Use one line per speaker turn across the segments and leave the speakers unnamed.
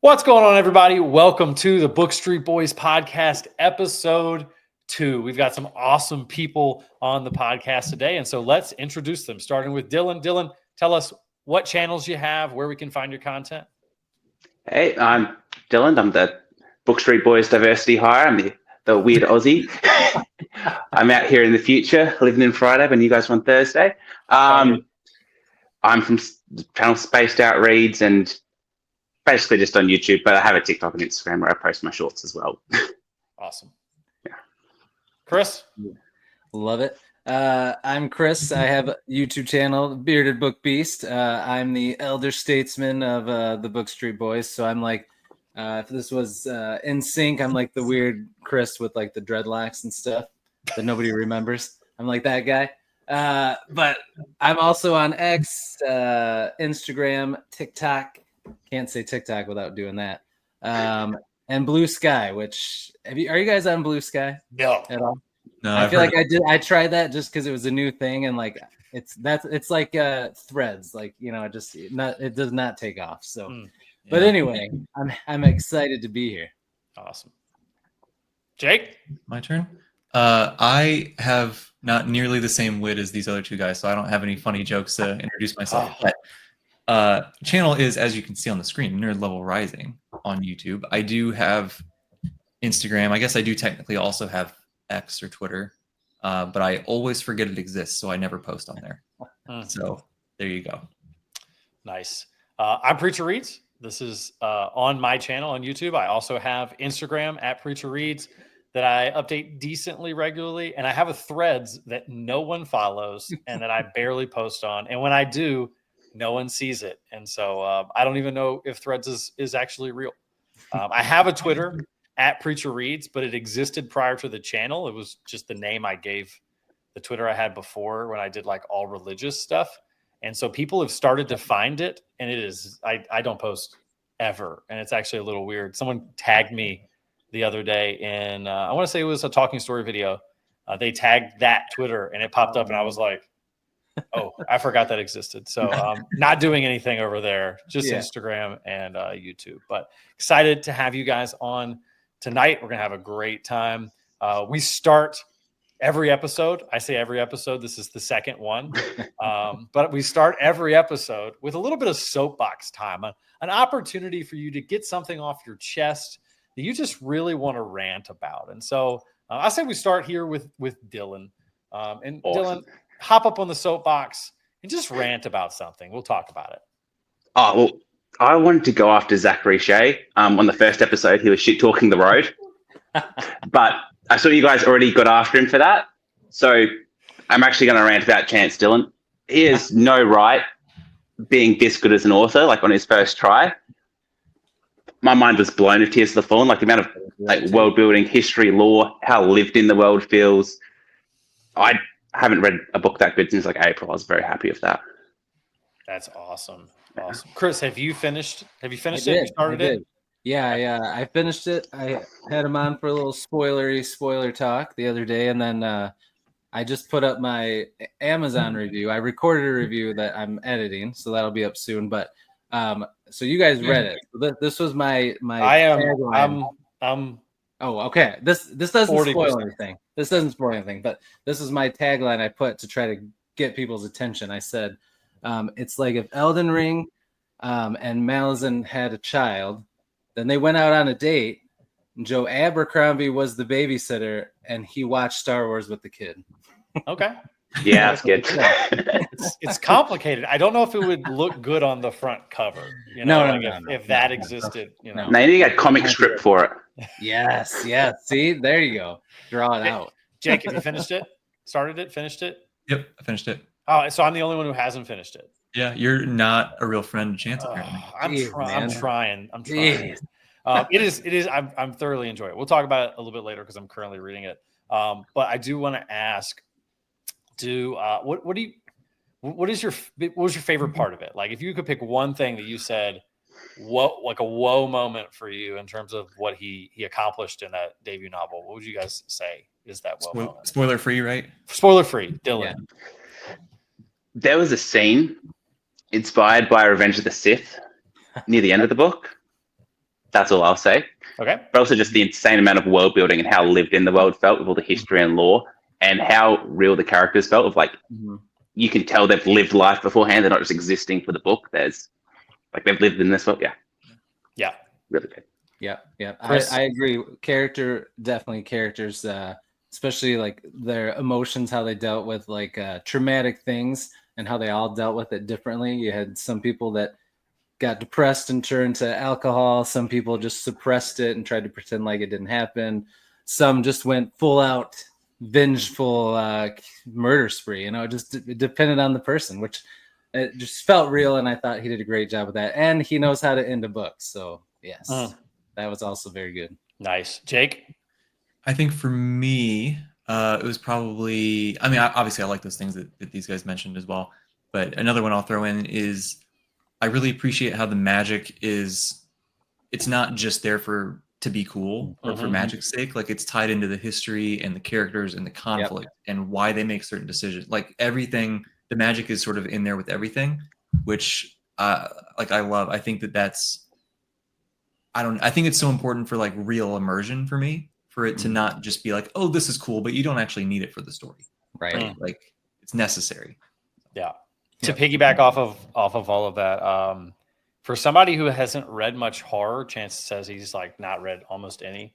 What's going on, everybody? Welcome to the Bookstreet Boys podcast, episode 2. We've got some awesome people on the podcast today, and so let's introduce them, starting with Dylan. Dylan, tell us what channels you have, where we can find your content.
Hey, I'm Dylan. I'm the Bookstreet Boys diversity hire. I'm the weird Aussie. I'm out here in the future, living in Friday when you guys are on Thursday. I'm from the channel Spaced Out Reads and basically just on YouTube, but I have a TikTok and Instagram where I post my shorts as well.
Awesome. Yeah. Chris?
Love it. I'm Chris. I have a YouTube channel, Bearded Book Beast. I'm the elder statesman of the Bookstreet Boys. So I'm like, if this was in sync, I'm like the weird Chris with like the dreadlocks and stuff that nobody remembers. I'm like that guy. But I'm also on X, Instagram, TikTok. Can't say TikTok without doing that. And Blue Sky, which are you guys on Blue Sky?
No.
At all?
No,
I feel like I tried that just because it was a new thing, and like it's like Threads, like it does not take off. So, but anyway, I'm excited to be here.
Awesome. Jake,
my turn. I have not nearly the same wit as these other two guys, so I don't have any funny jokes to introduce myself. But channel is, as you can see on the screen, Nerd Level Rising on YouTube. I do have Instagram. I guess I do technically also have X or Twitter, but I always forget it exists, so I never post on there. So there you go.
Nice. I'm PreacherReads. This is on my channel on YouTube. I also have Instagram at PreacherReads that I update decently regularly, and I have a Threads that no one follows and that I barely post on. And when I do, no one sees it. And so I don't even know if Threads is actually real. I have a Twitter at PreacherReads, but it existed prior to the channel. It was just the name I gave the Twitter I had before when I did like all religious stuff. And so people have started to find it, and it is, I don't post ever. And it's actually a little weird. Someone tagged me the other day in, I want to say it was a Talking Story video. They tagged that Twitter and it popped up and I was like, oh, I forgot that existed. So not doing anything over there, just Instagram and YouTube. But excited to have you guys on tonight. We're going to have a great time. We start every episode. I say every episode. This is the second one. But we start every episode with a little bit of soapbox time, an opportunity for you to get something off your chest that you just really want to rant about. And so I say we start here with Dylan. And awesome. Dylan, hop up on the soapbox and just rant about something. We'll talk about it.
Oh, well, I wanted to go after Zachary Shea. On the first episode, he was shit talking the road. But I saw you guys already got after him for that. So I'm actually going to rant about Chance Dylan. He has no right being this good as an author, like on his first try. My mind was blown of Tears of the Fallen, like the amount of like world building, history, lore, how lived in the world feels. I haven't read a book that good since like April. I was very happy with that.
That's awesome. Awesome. Chris, have you finished it? You started it?
Yeah. I finished it. I had him on for a little spoiler talk the other day, and then I just put up my Amazon review. I recorded a review that I'm editing, so that'll be up soon. But so you guys read it. This was my. Oh, okay. This doesn't spoil anything. This doesn't spoil anything, but this is my tagline I put to try to get people's attention. I said, it's like if Elden Ring and Malazan had a child, then they went out on a date, and Joe Abercrombie was the babysitter, and he watched Star Wars with the kid.
Okay.
Yeah, that's good.
It's complicated. I don't know if it would look good on the front cover. If that existed,
Now you need a comic strip for it.
Yes. See, there you go. Draw it out.
Jake, have you finished it? Started it? Finished it?
Yep, I finished it.
Oh, so I'm the only one who hasn't finished it.
Yeah, you're not a real friend, Chance. Apparently,
I'm trying. It is. I'm thoroughly enjoying it. We'll talk about it a little bit later because I'm currently reading it. But I do want to ask. What was your favorite part of it? Like if you could pick one thing that you said, like a whoa moment for you in terms of what he accomplished in that debut novel, what would you guys say is that whoa moment?
Spoiler free, right?
Spoiler free, Dylan. Yeah.
There was a scene inspired by Revenge of the Sith near the end of the book That's all I'll say.
Okay.
But also just the insane amount of world building and how lived in the world felt with all the history and lore, and how real the characters felt. Of like, you can tell they've lived life beforehand. They're not just existing for the book. There's like they've lived in this world. Yeah, really good.
Yeah.
Chris?
I agree. Definitely characters, especially like their emotions, how they dealt with like traumatic things and how they all dealt with it differently. You had some people that got depressed and turned to alcohol. Some people just suppressed it and tried to pretend like it didn't happen. Some just went full out vengeful murder spree. It depended on the person, which it just felt real. And I thought he did a great job with that. And he knows how to end a book. So yes, that was also very good.
Nice. Jake?
I think for me, it was probably, I mean, obviously I like those things that these guys mentioned as well. But another one I'll throw in is I really appreciate how the magic is, it's not just there to be cool or for magic's sake. Like it's tied into the history and the characters and the conflict and why they make certain decisions. Like everything, the magic is sort of in there with everything, which like I love. I think that's, I think it's so important for like real immersion for me, for it to not just be like, oh, this is cool, but you don't actually need it for the story.
Right.
Like it's necessary.
Yeah. To piggyback off of all of that, for somebody who hasn't read much horror, Chance says he's like not read almost any.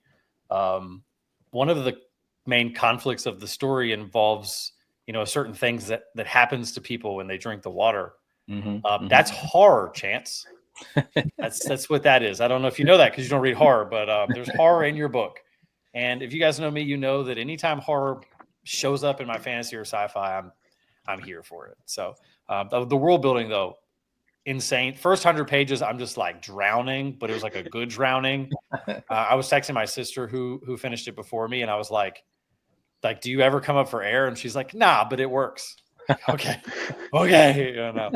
One of the main conflicts of the story involves, certain things that happens to people when they drink the water. That's horror, Chance. That's what that is. I don't know if you know that because you don't read horror, but there's horror in your book. And if you guys know me, you know that anytime horror shows up in my fantasy or sci-fi, I'm here for it. So the world building, though, insane. First 100 pages, I'm just like drowning, but it was like a good drowning. I was texting my sister who finished it before me, and I was like, do you ever come up for air? And she's like, nah, but it works. Okay. But yeah,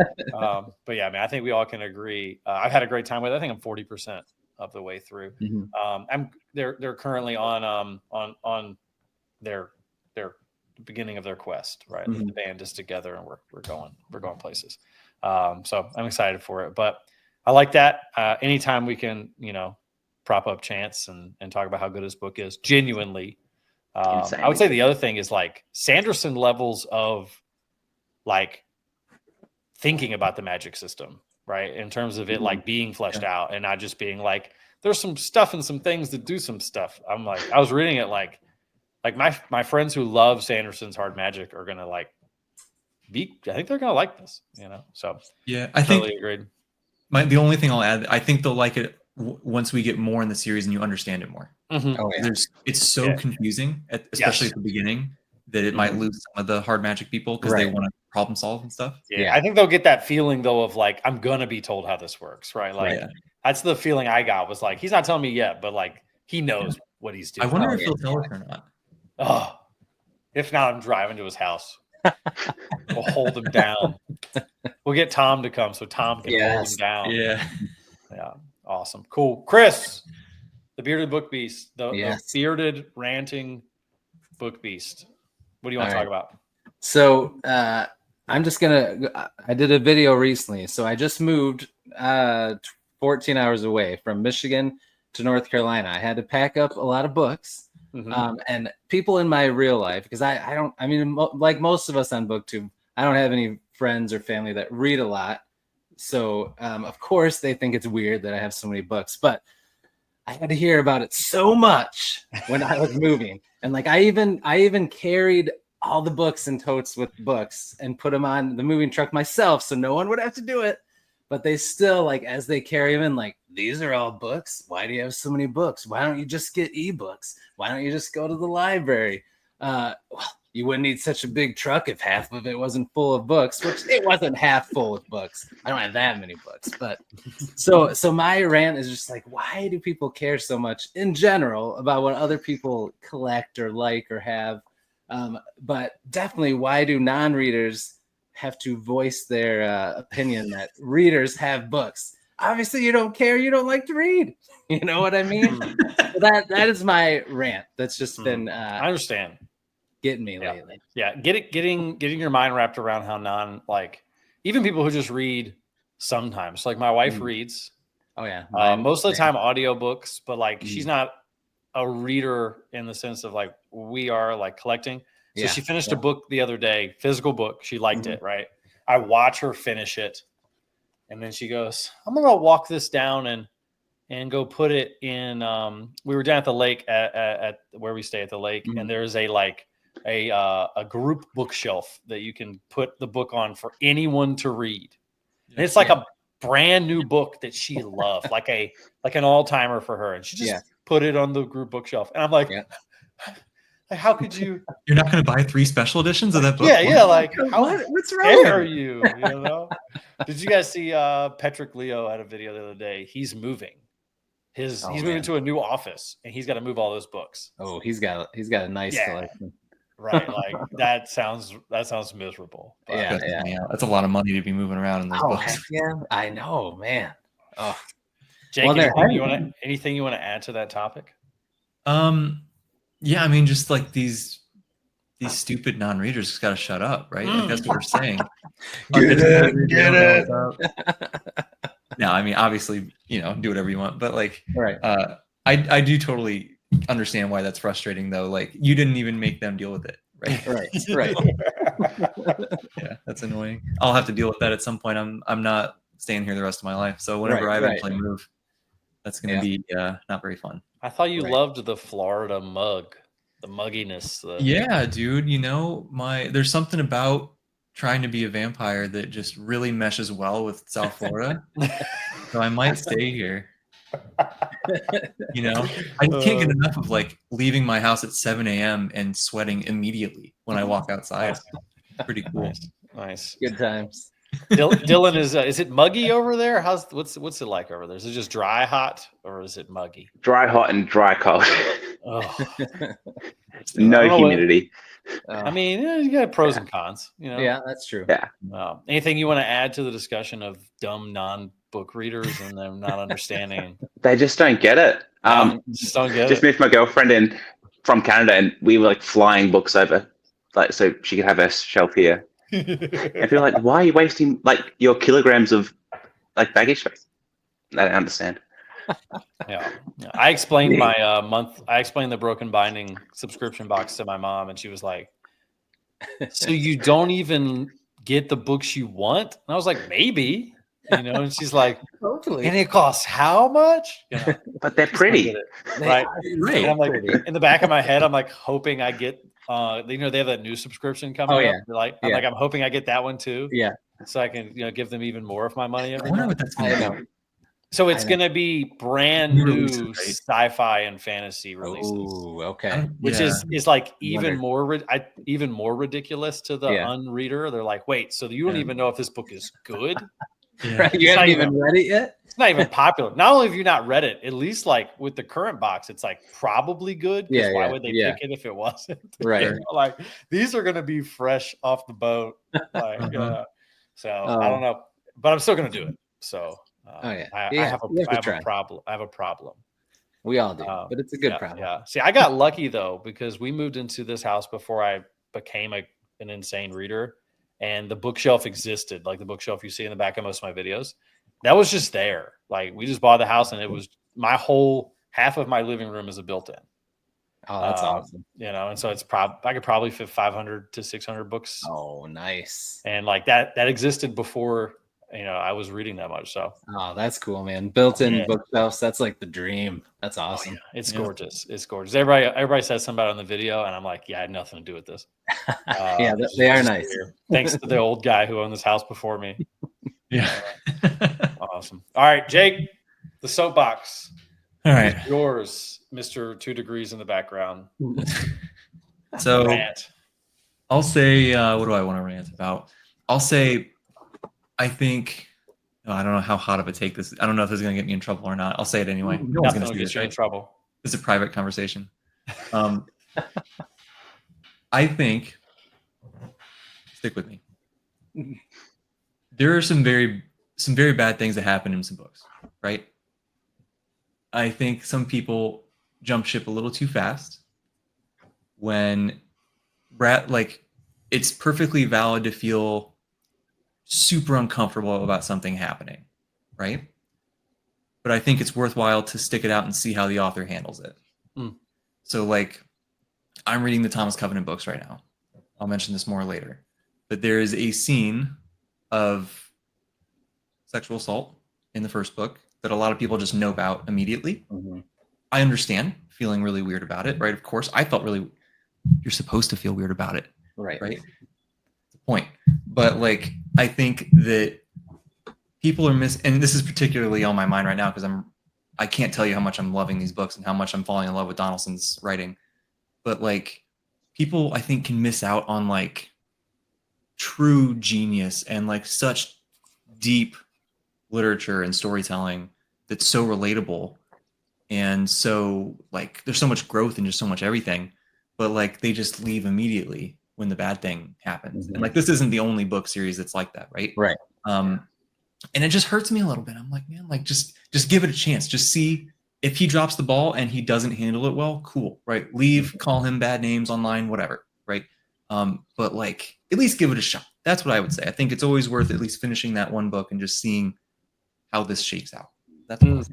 man, I think we all can agree. I've had a great time with it. I think I'm 40% of the way through. They're currently on their beginning of their quest, right? The band is together and we're going places. So I'm excited for it, but I like that. Anytime we can, prop up Chance and talk about how good his book is, genuinely. I would say the other thing is like Sanderson levels of like thinking about the magic system, right? In terms of it like being fleshed out and not just being like, there's some stuff and some things that do some stuff. I'm like, I was reading it like my friends who love Sanderson's hard magic are gonna like I think they're gonna like this, So
yeah, I think
agreed.
The only thing I'll add, I think they'll like it once we get more in the series and you understand it more. It's so confusing, especially at the beginning, that it might lose some of the hard magic people because they want to problem solve and stuff.
Yeah, I think they'll get that feeling though of like, I'm gonna be told how this works, right? Like that's the feeling I got, was like, he's not telling me yet, but like he knows what he's doing.
I wonder if he'll tell us or not.
Oh, if not, I'm driving to his house. We'll hold him down. We'll get Tom to come so Tom can hold him down. Yeah. Awesome. Cool. Chris, the bearded book beast, the bearded ranting book beast. What do you want to talk about?
So I'm just I did a video recently. So I just moved 14 hours away from Michigan to North Carolina. I had to pack up a lot of books. And people in my real life, because like most of us on BookTube, I don't have any friends or family that read a lot. So, of course, they think it's weird that I have so many books, but I had to hear about it so much when I was moving. And like, I even carried all the books in totes with books and put them on the moving truck myself, so no one would have to do it. But they still, like, as they carry them in, like, these are all books. Why do you have so many books? Why don't you just get ebooks? Why don't you just go to the library? Well, you wouldn't need such a big truck if half of it wasn't full of books, which it wasn't half full of books. I don't have that many books. But so my rant is just like, why do people care so much in general about what other people collect or like or have? But definitely, why do non-readers have to voice their opinion that readers have books? Obviously, you don't care. You don't like to read. You know what I mean? So that is my rant. That's just been.
I understand.
Getting me lately.
Yeah, getting your mind wrapped around how even people who just read sometimes. Like my wife reads,
Oh yeah.
Most of the time audiobooks, but like she's not a reader in the sense of like we are like collecting. So she finished a book the other day, physical book. She liked it, right? I watch her finish it. And then she goes, I'm going to walk this down and go put it in. We were down at the lake at where we stay at the lake. And there's a group bookshelf that you can put the book on for anyone to read. And it's like a brand new book that she loved, like an all-timer for her. And she just put it on the group bookshelf. And I'm like, how could you?
You're not going to buy 3 special editions of that book?
Yeah. Like,
what's wrong
dare you? You know? Did you guys see Patrick Leo had a video the other day? He's moving. He's moving to a new office, and he's got to move all those books.
Oh, he's got a nice collection.
Right, like that sounds miserable.
Yeah.
That's a lot of money to be moving around in those books.
Yeah, I know, man. Oh,
Jake, anything you want to add to that topic?
Yeah, I mean, just like these stupid non-readers just got to shut up, right? Like that's what we're saying. Get it. No, I mean, obviously, do whatever you want, but like, I do totally understand why that's frustrating, though. Like, you didn't even make them deal with it, right?
Right.
Yeah, that's annoying. I'll have to deal with that at some point. I'm not staying here the rest of my life, so whenever I eventually move, that's going to be not very fun.
I thought you loved the Florida mug, the mugginess.
Yeah, dude. There's something about trying to be a vampire that just really meshes well with South Florida. So I might stay here. I can't get enough of like leaving my house at 7 a.m. and sweating immediately when I walk outside. Pretty cool.
Nice.
Good times.
Dylan, is it muggy over there? What's it like over there? Is it just dry hot or is it muggy?
Dry hot and dry cold.
Oh.
No humidity.
I mean, you got pros and cons.
Yeah, that's true.
Yeah.
Anything you want to add to the discussion of dumb non-book readers and them not understanding?
They just don't get it.
Just don't get
just
it.
moved my girlfriend in from Canada, and we were like flying books over, like so she could have her shelf here. I feel like, why are you wasting like your kilograms of like baggage space? I don't understand.
Yeah. I explained I explained the Broken Binding subscription box to my mom, and she was like, so you don't even get the books you want? And I was like, maybe, and she's like,
hopefully.
And it costs how much?
But they're pretty.
Right. And I'm like, in the back of my head, I'm like hoping I get they have that new subscription coming up. They're like, I'm hoping I get that one too.
Yeah.
So I can, give them even more of my money every
I wonder
month.
what that's going to be.
So it's going to be brand new sci-fi and fantasy releases.
Ooh, okay.
Which is like even more ridiculous to the unreader. They're like, wait, so you don't even know if this book is good?
Right, you haven't even read it yet?
It's not even popular. Not only have you not read it, at least like with the current box, it's like probably good. Why would they pick it if it wasn't?
Right.
Like these are going to be fresh off the boat. Like, so I don't know, but I'm still going to do it. So I have a problem.
We all do, but it's a good problem.
Yeah. See, I got lucky though, because we moved into this house before I became an insane reader. And the bookshelf existed, like the bookshelf you see in the back of most of my videos. That was just there. Like we just bought the house, and it was my whole half of my living room is a built-in.
Oh, that's awesome.
And so it's I could probably fit 500 to 600 books.
Oh, nice.
And like that existed before I was reading that much. So
that's cool, man. Built-in bookshelves. That's like the dream. That's awesome.
It's gorgeous. It's gorgeous. Everybody says something about it on the video, and I'm like, I had nothing to do with this.
They are nice.
Weird. Thanks to the old guy who owned this house before me.
Yeah.
Awesome. All right, Jake, the soapbox.
All right.
It's yours, Mr. 2 degrees in the background.
So
Rant.
I'll say, what do I want to rant about? I'll say, I think, I don't know how hot of a take this is. I don't know if this is going to get me in trouble or not. I'll say it anyway. No one's going to get you in
trouble.
It's a private conversation. I think, stick with me. There are some very bad things that happen in some books, right? I think some people jump ship a little too fast when it's perfectly valid to feel super uncomfortable about something happening, right? but I think it's worthwhile to stick it out and see how the author handles it.
Mm.
So like, I'm reading the Thomas Covenant books right now. I'll mention this more later, but there is a scene of sexual assault in the first book that a lot of people just know about immediately.
Mm-hmm.
I understand feeling really weird about it, right? Of course, I felt really. You're supposed to feel weird about it,
Right.
The point, but like, I think that people are and this is particularly on my mind right now because I can't tell you how much I'm loving these books and how much I'm falling in love with Donaldson's writing, but like, people I think can miss out on like true genius and like such deep literature and storytelling that's so relatable. And so like, there's so much growth and just so much everything, but like, they just leave immediately when the bad thing happens.
Mm-hmm.
And like, this isn't the only book series that's like that. Right.
Right.
And it just hurts me a little bit. I'm like, man, like just give it a chance. Just see if he drops the ball and he doesn't handle it well, cool. Right. Leave, call him bad names online, whatever. Right. But like, at least give it a shot. That's what I would say. I think it's always worth at least finishing that one book and just seeing how this shakes out. That's what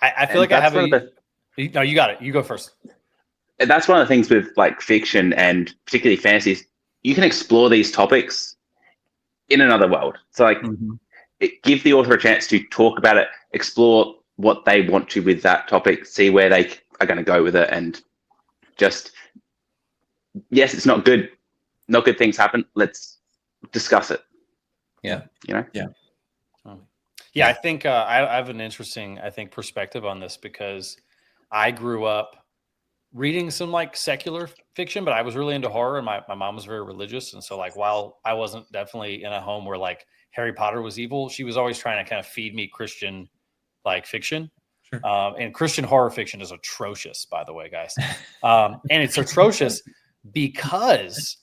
I feel like I have no, you got it. You go first.
That's one of the things with like fiction and particularly fantasies. You can explore these topics in another world. So like, give the author a chance to talk about it, explore what they want to with that topic, see where they are going to go with it, and just, yes, it's not good. Not good things happen. Let's discuss it.
Yeah.
You know?
Yeah.
Yeah, I think I have an interesting, perspective on this because I grew up reading some like secular fiction, but I was really into horror, and my mom was very religious. And so like, while I wasn't definitely in a home where like Harry Potter was evil, she was always trying to kind of feed me Christian like fiction.
Sure.
And Christian horror fiction is atrocious, by the way, guys. And it's atrocious because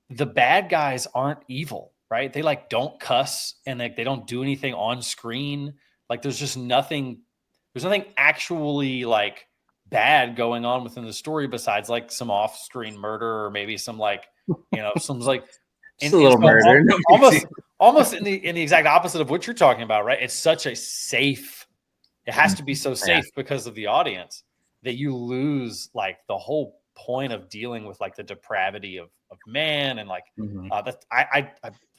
the bad guys aren't evil. Right? They like don't cuss and they don't do anything on screen. Like there's nothing actually like bad going on within the story besides like some off-screen murder or maybe some like, some like
just a little murder.
Almost in the exact opposite of what you're talking about, right? It's such a safe, it has to be so safe because of the audience that you lose like the whole point of dealing with like the depravity of man. And like I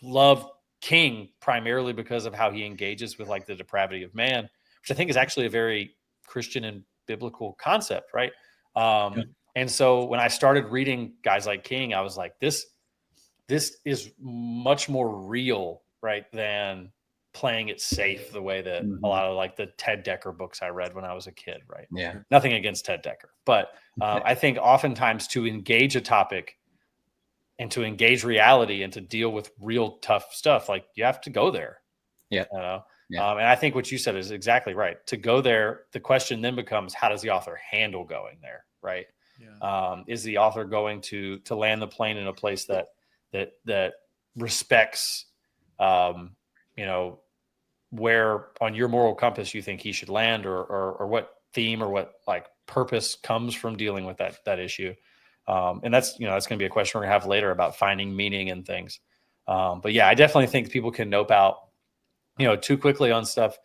love King primarily because of how he engages with like the depravity of man, which I think is actually a very Christian and biblical concept, right? And so when I started reading guys like King, I was like, this is much more real, right, than playing it safe the way that a lot of like the Ted Decker books I read when I was a kid, right?
Yeah.
Nothing against Ted Decker, but I think oftentimes to engage a topic and to engage reality and to deal with real tough stuff, like you have to go there.
Yeah.
And I think what you said is exactly right. To go there, the question then becomes, how does the author handle going there? Right. Yeah. Is the author going to land the plane in a place that respects, where on your moral compass you think he should land, or what theme or what like purpose comes from dealing with that issue. And that's going to be a question we're gonna have later about finding meaning in things. But yeah, I definitely think people can nope out, too quickly on stuff.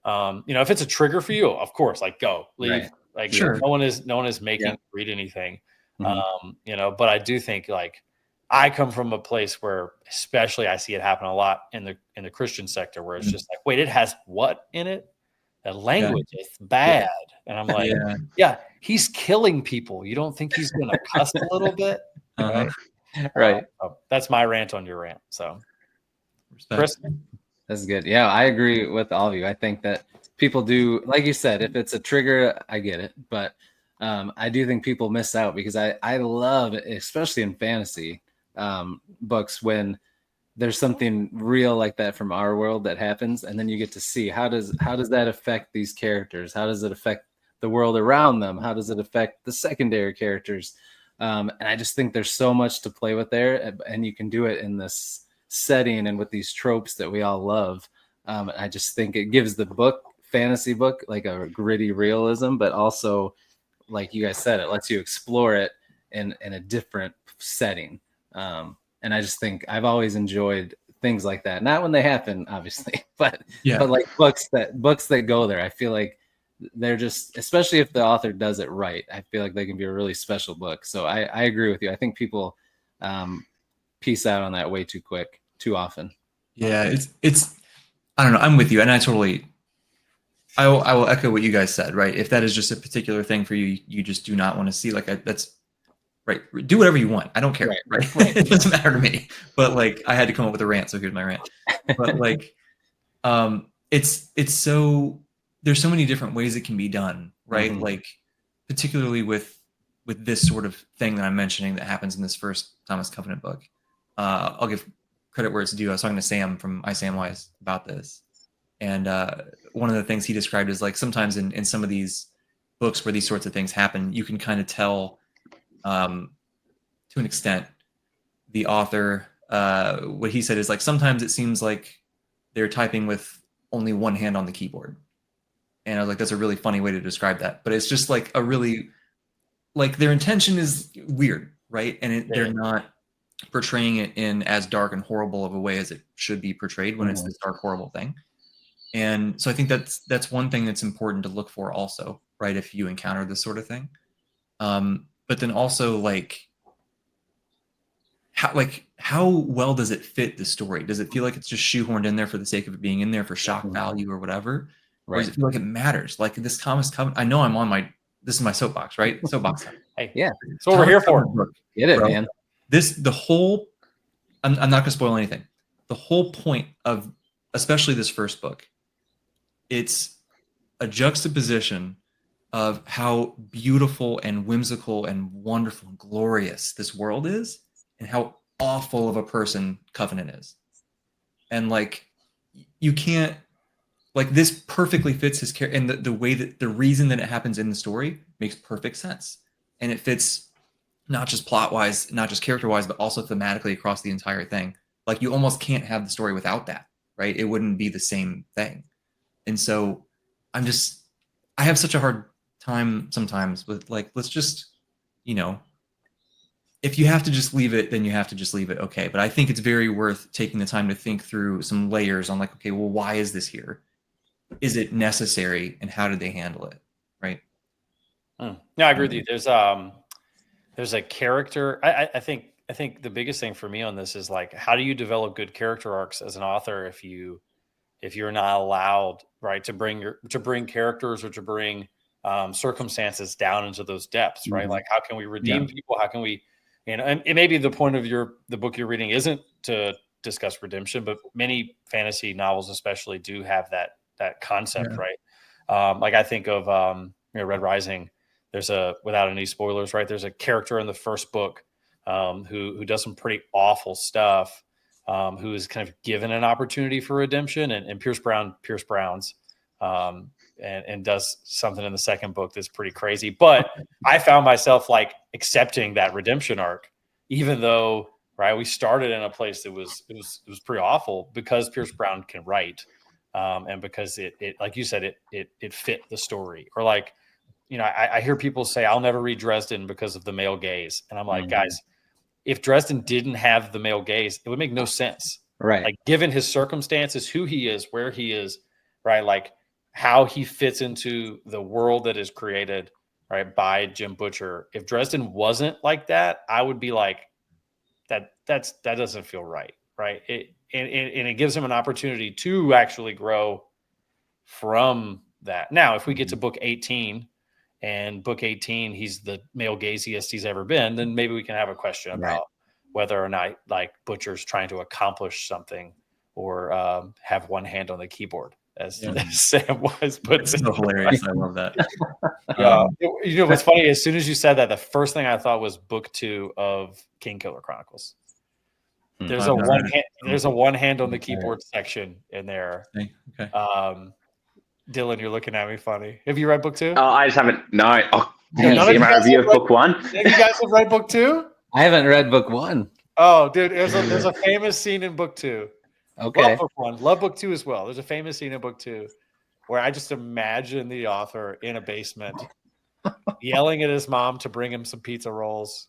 If it's a trigger for you, of course, like go leave,
right.
like
Sure.
no one is making read anything. But I do think like I come from a place where, especially I see it happen a lot in the Christian sector, where it's just like, wait, it has what in it? The language is bad. And I'm like, yeah, he's killing people. You don't think he's going to cuss a little bit? Right.
Right.
So that's my rant on your rant. So, Chris?
That's good. Yeah, I agree with all of you. I think that people do, like you said, if it's a trigger, I get it. But I do think people miss out because I love, especially in fantasy books, when there's something real like that from our world that happens, and then you get to see how does that affect these characters? How does it affect the world around them? How does it affect the secondary characters? And I just think there's so much to play with there, and you can do it in this setting and with these tropes that we all love. I just think it gives the fantasy book like a gritty realism, but also, like you guys said, it lets you explore it in a different setting. And I just think I've always enjoyed things like that. Not when they happen, obviously, but
Yeah.
like books that go there. I feel like they're just, especially if the author does it right, I feel like they can be a really special book. So I agree with you. I think people peace out on that way too quick, too often.
Yeah, it's I don't know. I'm with you, and I will echo what you guys said. Right, if that is just a particular thing for you, you just do not want to see. Like that's right. Do whatever you want. I don't care. Right. It doesn't matter to me. But like, I had to come up with a rant, so here's my rant. But like, it's so there's so many different ways it can be done. Right.
Mhm.
Like, particularly with this sort of thing that I'm mentioning that happens in this first Thomas Covenant book. I'll give credit where it's due. I was talking to Sam from I Samwise about this, and one of the things he described is like sometimes in some of these books where these sorts of things happen, you can kind of tell, to an extent, the author. What he said is like sometimes it seems like they're typing with only one hand on the keyboard, and I was like, that's a really funny way to describe that. But it's just like a really like their intention is weird, right? And they're not portraying it in as dark and horrible of a way as it should be portrayed when it's this dark, horrible thing. And so I think that's one thing that's important to look for also, right? If you encounter this sort of thing. But then also like how well does it fit the story? Does it feel like it's just shoehorned in there for the sake of it being in there for shock value or whatever? Or does it feel like it matters? Like this Thomas Covenant, I know I'm on this is my soapbox, right? Soapbox.
Hey,
yeah.
That's what we're here for.
Get it, bro. Man.
I'm not going to spoil anything. The whole point of, especially this first book, it's a juxtaposition of how beautiful and whimsical and wonderful and glorious this world is, and how awful of a person Covenant is. And like, you can't, like, this perfectly fits his character, and the way that the reason that it happens in the story makes perfect sense, and it fits not just plot wise, not just character wise, but also thematically across the entire thing. Like, you almost can't have the story without that, right? It wouldn't be the same thing. And so I have such a hard time sometimes with like, let's just, if you have to just leave it, then you have to just leave it. Okay. But I think it's very worth taking the time to think through some layers on like, okay, well, why is this here? Is it necessary? And how did they handle it? Right.
No, I agree with you. There's a character. I think the biggest thing for me on this is like, how do you develop good character arcs as an author if you're not allowed, right, to bring characters or to bring circumstances down into those depths, right? Like, how can we redeem people? How can we, and it may be the point of the book you're reading isn't to discuss redemption, but many fantasy novels especially do have that concept, right? Like I think of Red Rising. There's without any spoilers, right? There's a character in the first book who does some pretty awful stuff, who is kind of given an opportunity for redemption, and Pierce Browns, and does something in the second book that's pretty crazy. But I found myself like accepting that redemption arc, even though, right, we started in a place that was pretty awful, because Pierce Brown can write, and because it like you said, it fit the story. Or like, I hear people say, I'll never read Dresden because of the male gaze. And I'm like, guys, if Dresden didn't have the male gaze, it would make no sense.
Right.
Like, given his circumstances, who he is, where he is, right? Like how he fits into the world that is created, right, by Jim Butcher. If Dresden wasn't like that, I would be like, that doesn't feel right. Right. And it gives him an opportunity to actually grow from that. Now, if we get to book 18, and book 18, he's the male gaziest he's ever been, then maybe we can have a question about whether or not like Butcher's trying to accomplish something, or have one hand on the keyboard, as Sam Wise puts it.
So hilarious. I love that.
What's funny, as soon as you said that, the first thing I thought was book 2 of King Killer Chronicles. There's a one hand on the keyboard section in there.
Okay.
Dylan, you're looking at me funny. Have you read book 2?
Oh, I just haven't. No. Oh, did you
none
see
of
my
you guys
review
have
of book 1?
You guys have read book 2?
I haven't read book 1.
Oh, dude, there's a famous scene in book 2.
Okay.
Love book 1. Love book 2 as well. There's a famous scene in book 2 where I just imagine the author in a basement yelling at his mom to bring him some pizza rolls.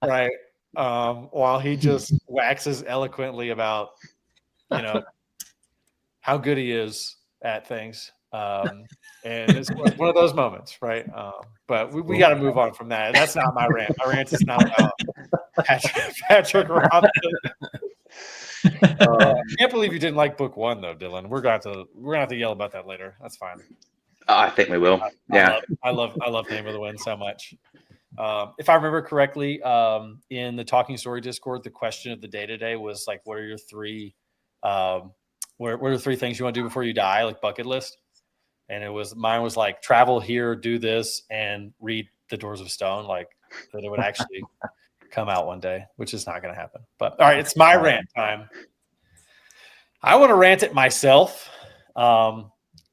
Right. while he just waxes eloquently about, you know, how good he is at things. And it's one of those moments, right? But we got to move on from that. That's not my rant. My rant is not about Patrick Robinson. I can't believe you didn't like book 1 though, Dylan. We're gonna have to yell about that later. That's fine.
I think we will. Yeah.
I love Name of the Wind so much. If I remember correctly, in the Talking Story Discord, the question of the day today was like, what are your 3 what are 3 things you want to do before you die, like bucket list? And mine was like travel here, do this, and read The Doors of Stone, like that it would actually come out one day, which is not going to happen. But all right, it's my rant time. I want to rant at myself.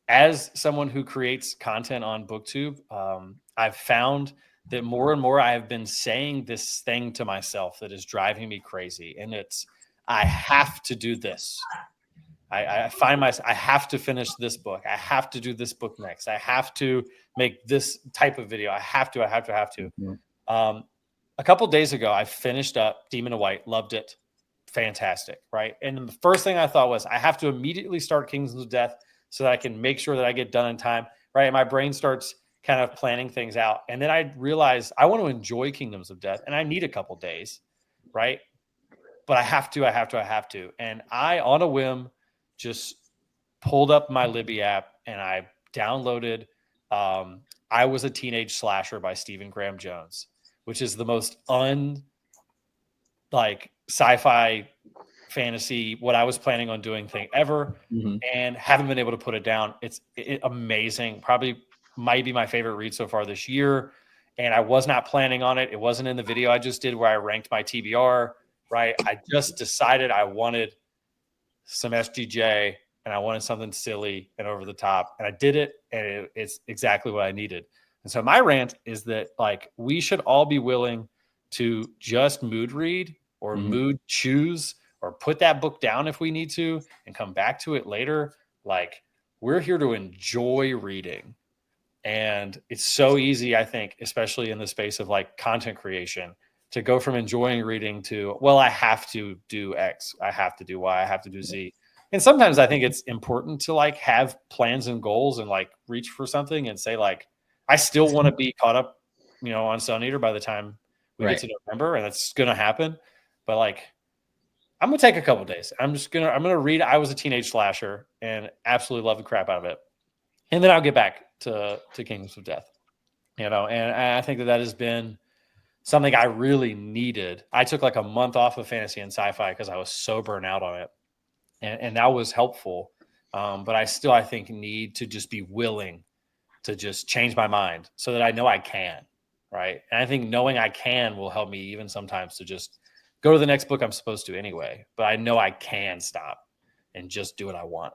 As someone who creates content on BookTube, I've found that more and more I have been saying this thing to myself that is driving me crazy. And it's, I have to do this. I find myself, I have to finish this book. I have to do this book next. I have to make this type of video. I have to. Mm-hmm. A couple of days ago, I finished up Demon of White, loved it. Fantastic, right? And the first thing I thought was, I have to immediately start Kingdoms of Death so that I can make sure that I get done in time, right? And my brain starts kind of planning things out. And then I realized I want to enjoy Kingdoms of Death, and I need a couple days, right? But I have to. And I, on a whim, just pulled up my Libby app and I downloaded I Was a Teenage Slasher by Stephen Graham Jones, which is the most sci-fi fantasy, what I was planning on doing thing ever, and haven't been able to put it down. It's amazing. Probably might be my favorite read so far this year. And I was not planning on it. It wasn't in the video I just did where I ranked my TBR, right? I just decided I wanted some SGJ and I wanted something silly and over the top, and I did it, and it's exactly what I needed. And so my rant is that, like, we should all be willing to just mood read or mood choose or put that book down if we need to and come back to it later. Like, we're here to enjoy reading. And it's so easy, I think, especially in the space of like content creation, to go from enjoying reading to, well, I have to do X, I have to do Y, I have to do Z. And sometimes I think it's important to like have plans and goals and like reach for something and say, like, I still want to be caught up, on Stone Eater by the time we get to November, and that's going to happen. But like, I'm going to take a couple days. I'm going to read I Was a Teenage Slasher and absolutely love the crap out of it. And then I'll get back to Kingdoms of Death, and I think that has been something I really needed. I took like a month off of fantasy and sci-fi because I was so burnt out on it. And that was helpful. But I still, I think, need to just be willing to just change my mind so that I know I can, right? And I think knowing I can will help me even sometimes to just go to the next book I'm supposed to anyway. But I know I can stop and just do what I want.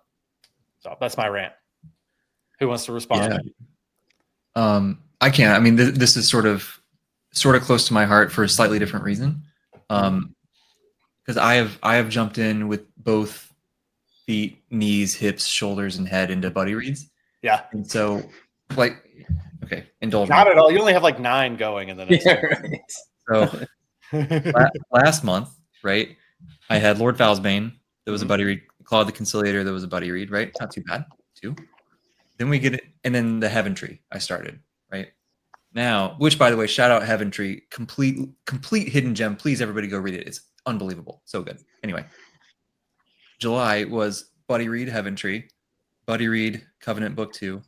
So that's my rant. Who wants to respond?
Yeah. I can. I mean, this is sort of close to my heart for a slightly different reason. Because I have jumped in with both feet, knees, hips, shoulders, and head into buddy reads.
Yeah.
And so, like, okay, indulge
Not
me.
at all. You only have like 9 going in the next
Right. So last month, right, I had Lord Falsbane. That was a buddy read. Claude the Conciliator. That was a buddy read. Right, not too bad. 2. Then we get it, and then the Heaven Tree. I started right now, which, by the way, shout out Heaven Tree, complete hidden gem. Please, everybody, go read it. It's unbelievable, so good. Anyway, July was buddy read Heaven Tree, buddy read Covenant Book 2,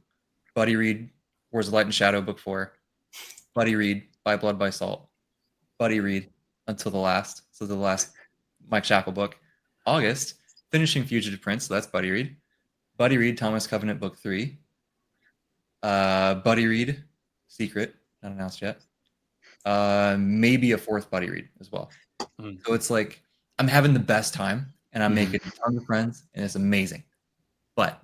buddy read Wars of Light and Shadow Book 4, buddy read By Blood by Salt, buddy read Until the Last, so the last Mike Shackle book. August, finishing Fugitive Prince, so that's buddy read Thomas Covenant Book 3, buddy read Secret, not announced yet, maybe a 4th buddy read as well. So it's like I'm having the best time and I'm making tons of friends and it's amazing, but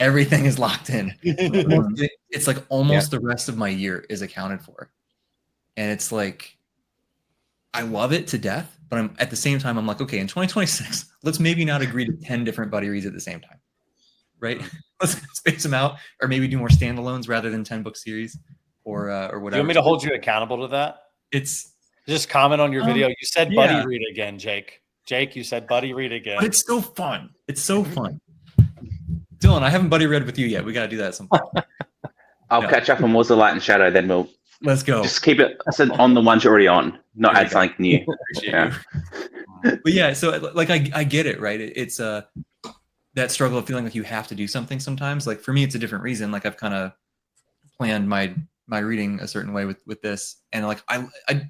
everything is locked in. It's like almost the rest of my year is accounted for, and it's like I love it to death, but I'm at the same time I'm like, okay, in 2026, let's maybe not agree to 10 different buddy reads at the same time, right? Let's space them out, or maybe do more standalones rather than 10 book series, or whatever.
Do you want me to hold you accountable to that? Just comment on your video. You said buddy
yeah.
read again, Jake. Jake, you said buddy read again.
But it's so fun. It's so fun. Dylan, I haven't buddy read with you yet. We got to do that at some point.
I'll catch up on Wars of Light and Shadow, then we'll
Let's go.
just keep it on the ones you're already on, not
There you
add something new.
Appreciate
Yeah.
you. But yeah, so like I get it, right? It's that struggle of feeling like you have to do something sometimes. Like for me, it's a different reason. Like I've kind of planned my reading a certain way with this, and like I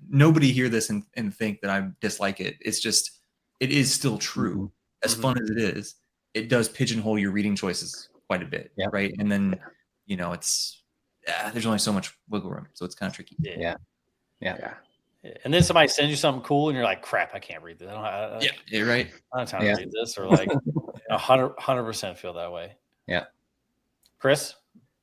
nobody hear this and think that I dislike it. It's just it is still true. As fun as it is, it does pigeonhole your reading choices quite a bit, right? And then it's there's only so much wiggle room, so it's kind of tricky.
Yeah.
And then somebody sends you something cool, and you're like, "Crap, I can't read this.
You're right.
I don't have time to read this." Or like, 100% feel that way.
Yeah.
Chris?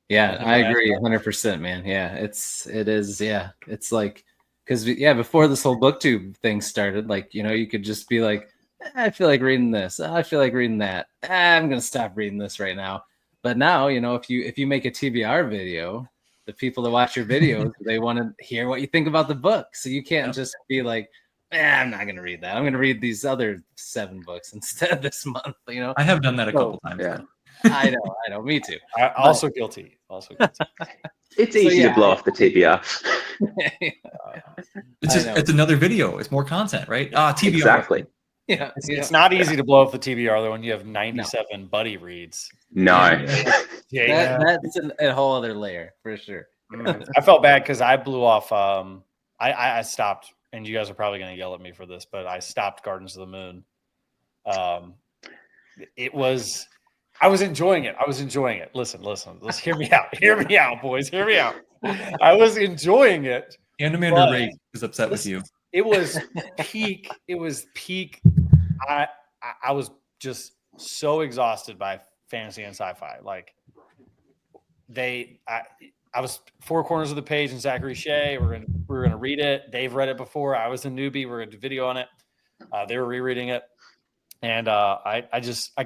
Yeah, I agree 100%, man. Yeah, it is. Yeah, it's like, because before this whole booktube thing started, like, you could just be like, I feel like reading this. I feel like reading that. I'm going to stop reading this right now. But now, if you make a TBR video, the people that watch your videos, they want to hear what you think about the book. So you can't just be like, I'm not going to read that. I'm going to read these other 7 books instead this month.
I have done that a couple times.
Yeah.
I know. Me too.
Also guilty.
It's easy to blow off the TBR.
It's another video. It's more content, right? TBR.
Exactly.
Yeah,
It's not easy to blow up the TBR though when you have 97 buddy reads.
No.
That's a whole other layer for sure.
I felt bad because I blew off. I stopped, and you guys are probably going to yell at me for this, but I stopped Gardens of the Moon. I was enjoying it. Listen. Let's hear me out. Hear me out, boys. Hear me out. I was enjoying it.
Animator Ray is upset with you.
It was peak. I was just so exhausted by fantasy and sci-fi. Like I was 4 corners of the page in Zachary Shea. We were gonna read it. Dave read it before. I was a newbie. We're gonna do video on it. They were rereading it, and I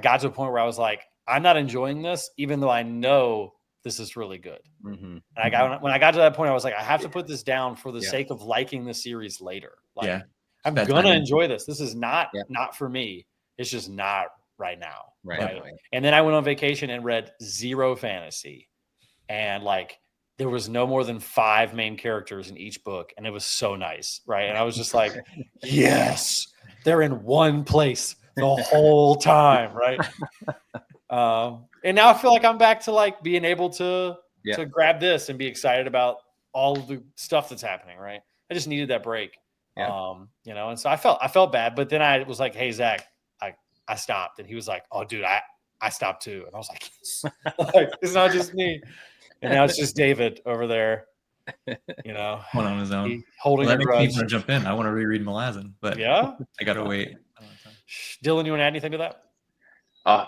got to a point where I was like, I'm not enjoying this, even though I know this is really good. And when I got to that point, I was like, I have to put this down for the sake of liking the series later. Like, I'm gonna enjoy this. This is not for me. It's just not right now. Right. And then I went on vacation and read 0 fantasy, and like there was no more than 5 main characters in each book, and it was so nice, right? And I was just like, yes, they're in one place the whole time, right? And now I feel like I'm back to like being able to grab this and be excited about all of the stuff that's happening, right? I just needed that break. And so I felt bad, but then I was like, hey, Zach, I stopped. And he was like, oh, dude, I stopped too. And I was like, yes. Like, it's not just me. And now it's just David over there,
one on his own.
Holding a grudge.
Makes me want to jump in. I want to reread Malazan, but I got to wait.
Dylan, you want to add anything to that?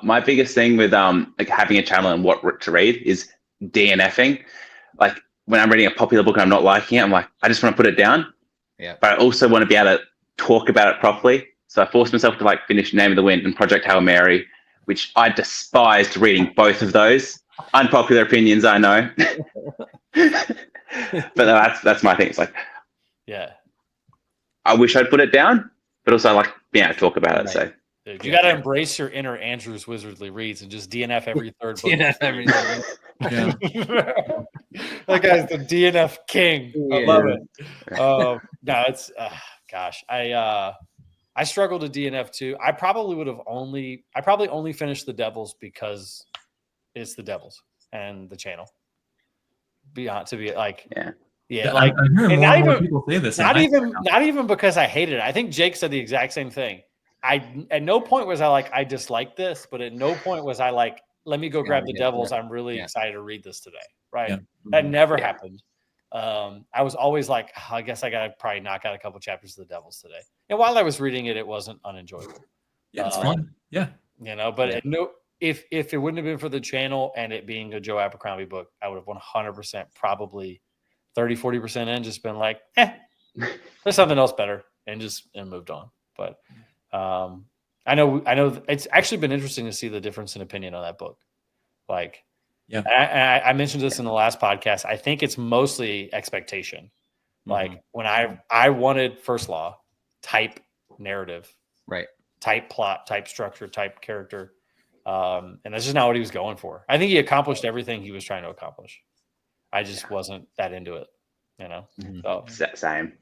My biggest thing with like having a channel and what to read is DNFing. Like when I'm reading a popular book and I'm not liking it, I'm like, I just want to put it down. Yeah. But I also want to be able to talk about it properly. So I forced myself to like finish Name of the Wind and Project Hail Mary, which I despised reading both of those. Unpopular opinions, I know. But that's my thing. It's like, I wish I'd put it down, but also I like being able to talk about it. So
dude, you got to embrace your inner Andrew's Wizardly Reads and just DNF every third book. DNF every That guy's the DNF king. I love it. No, it's gosh, I struggled to DNF too. I probably only finished the Devils because it's the Devils and the channel. To be like, like, and not even people say this. Not even because I hated it. I think Jake said the exact same thing. At no point was I like, I dislike this, but at no point was I like, let me go grab the Devils. I'm really excited to read this today. Right. That never happened. I was always like, I guess I got to probably knock out a couple chapters of the Devils today. And while I was reading it, it wasn't unenjoyable.
Yeah, it's fun. Yeah.
But if it wouldn't have been for the channel and it being a Joe Abercrombie book, I would have 100% probably 30-40% in just been like, there's something else better and moved on. But I know it's actually been interesting to see the difference in opinion on that book. Like, I mentioned this in the last podcast. I think it's mostly expectation. Like when I wanted First Law type narrative,
Right.
type plot, type structure, type character. And that's just not what he was going for. I think he accomplished everything he was trying to accomplish. I just wasn't that into it, you know? So
Same.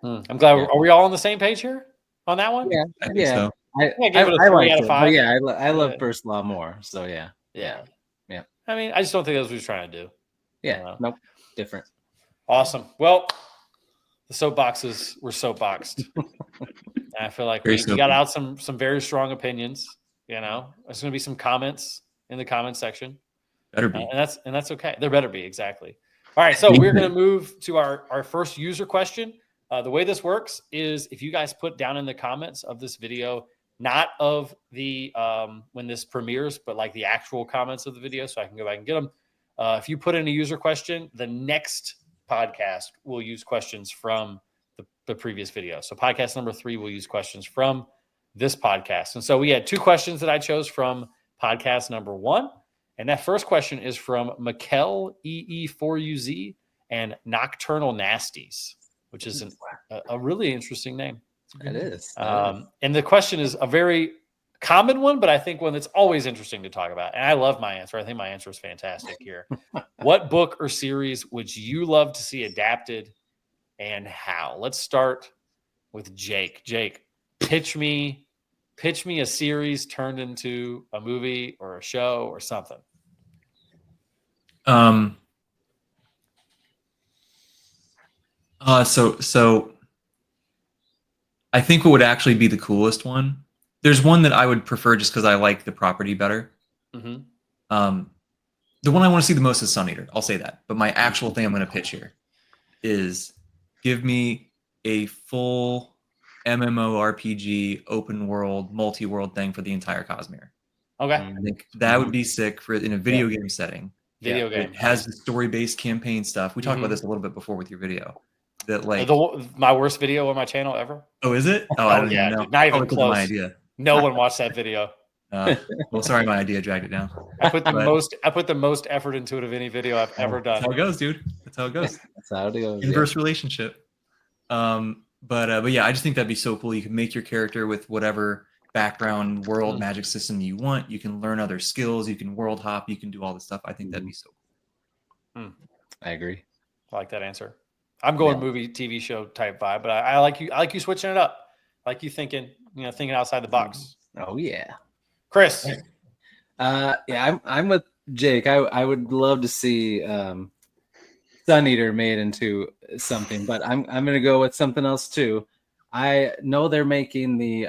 I'm glad. Are we all on the same page here on that one?
Yeah.
I think so.
I give it a 3 out of 5.
But yeah, I love First Law more. So yeah.
Yeah. I mean, I just don't think that's what he's trying to do.
Yeah. Nope. Different.
Awesome. Well, the soapboxes were soapboxed. I feel like we got out some very strong opinions. You know, there's going to be some comments in the comment section.
Better be.
And that's okay. There better be, exactly. All right, so we're going to move to our first user question. The way this works is if you guys put down in the comments of this video, not of the when this premieres, but like the actual comments of the video, so I can go back and get them. If you put in a user question, the next podcast will use questions from the previous video. So podcast number 3 will use questions from this podcast. And so we had 2 questions that I chose from podcast number 1. And that first question is from Mikkel EE4UZ and Nocturnal Nasties, which is a really interesting name.
It is.
And the question is a very common one, but I think one that's always interesting to talk about. And I love my answer. I think my answer is fantastic here. What book or series would you love to see adapted and how? Let's start with Jake. Jake, pitch me a series turned into a movie or a show or something.
So I think what would actually be the coolest one. There's one that I would prefer just because I like the property better.
Mm-hmm.
The one I want to see the most is Sun Eater. I'll say that. But my actual thing I'm going to pitch here is give me a full MMORPG, open world, multi-world thing for the entire Cosmere.
Okay.
I think that would be sick for in a video game setting.
Video game.
It has the story-based campaign stuff. We talked about this a little bit before with your video. That like
my worst video on my channel ever.
Oh, is it? Oh, I don't
yeah,
even know.
Dude, not even
close.
close.
My idea.
No one watched that video.
Well, sorry, my idea dragged it down.
I put the most effort into it of any video I've ever done.
That's how it goes, dude. That's how it goes.
That's how it goes.
Inverse relationship. But yeah, I just think that'd be so cool. You can make your character with whatever background, world, magic system you want. You can learn other skills. You can world hop. You can do all this stuff. I think that'd be so cool.
I agree.
I like that answer. I'm going movie, TV show type vibe, but I like you. I like you switching it up. I like you thinking outside the box.
Oh yeah,
Chris.
Yeah, I'm with Jake. I would love to see Sun Eater made into something, but I'm gonna go with something else too. I know they're making the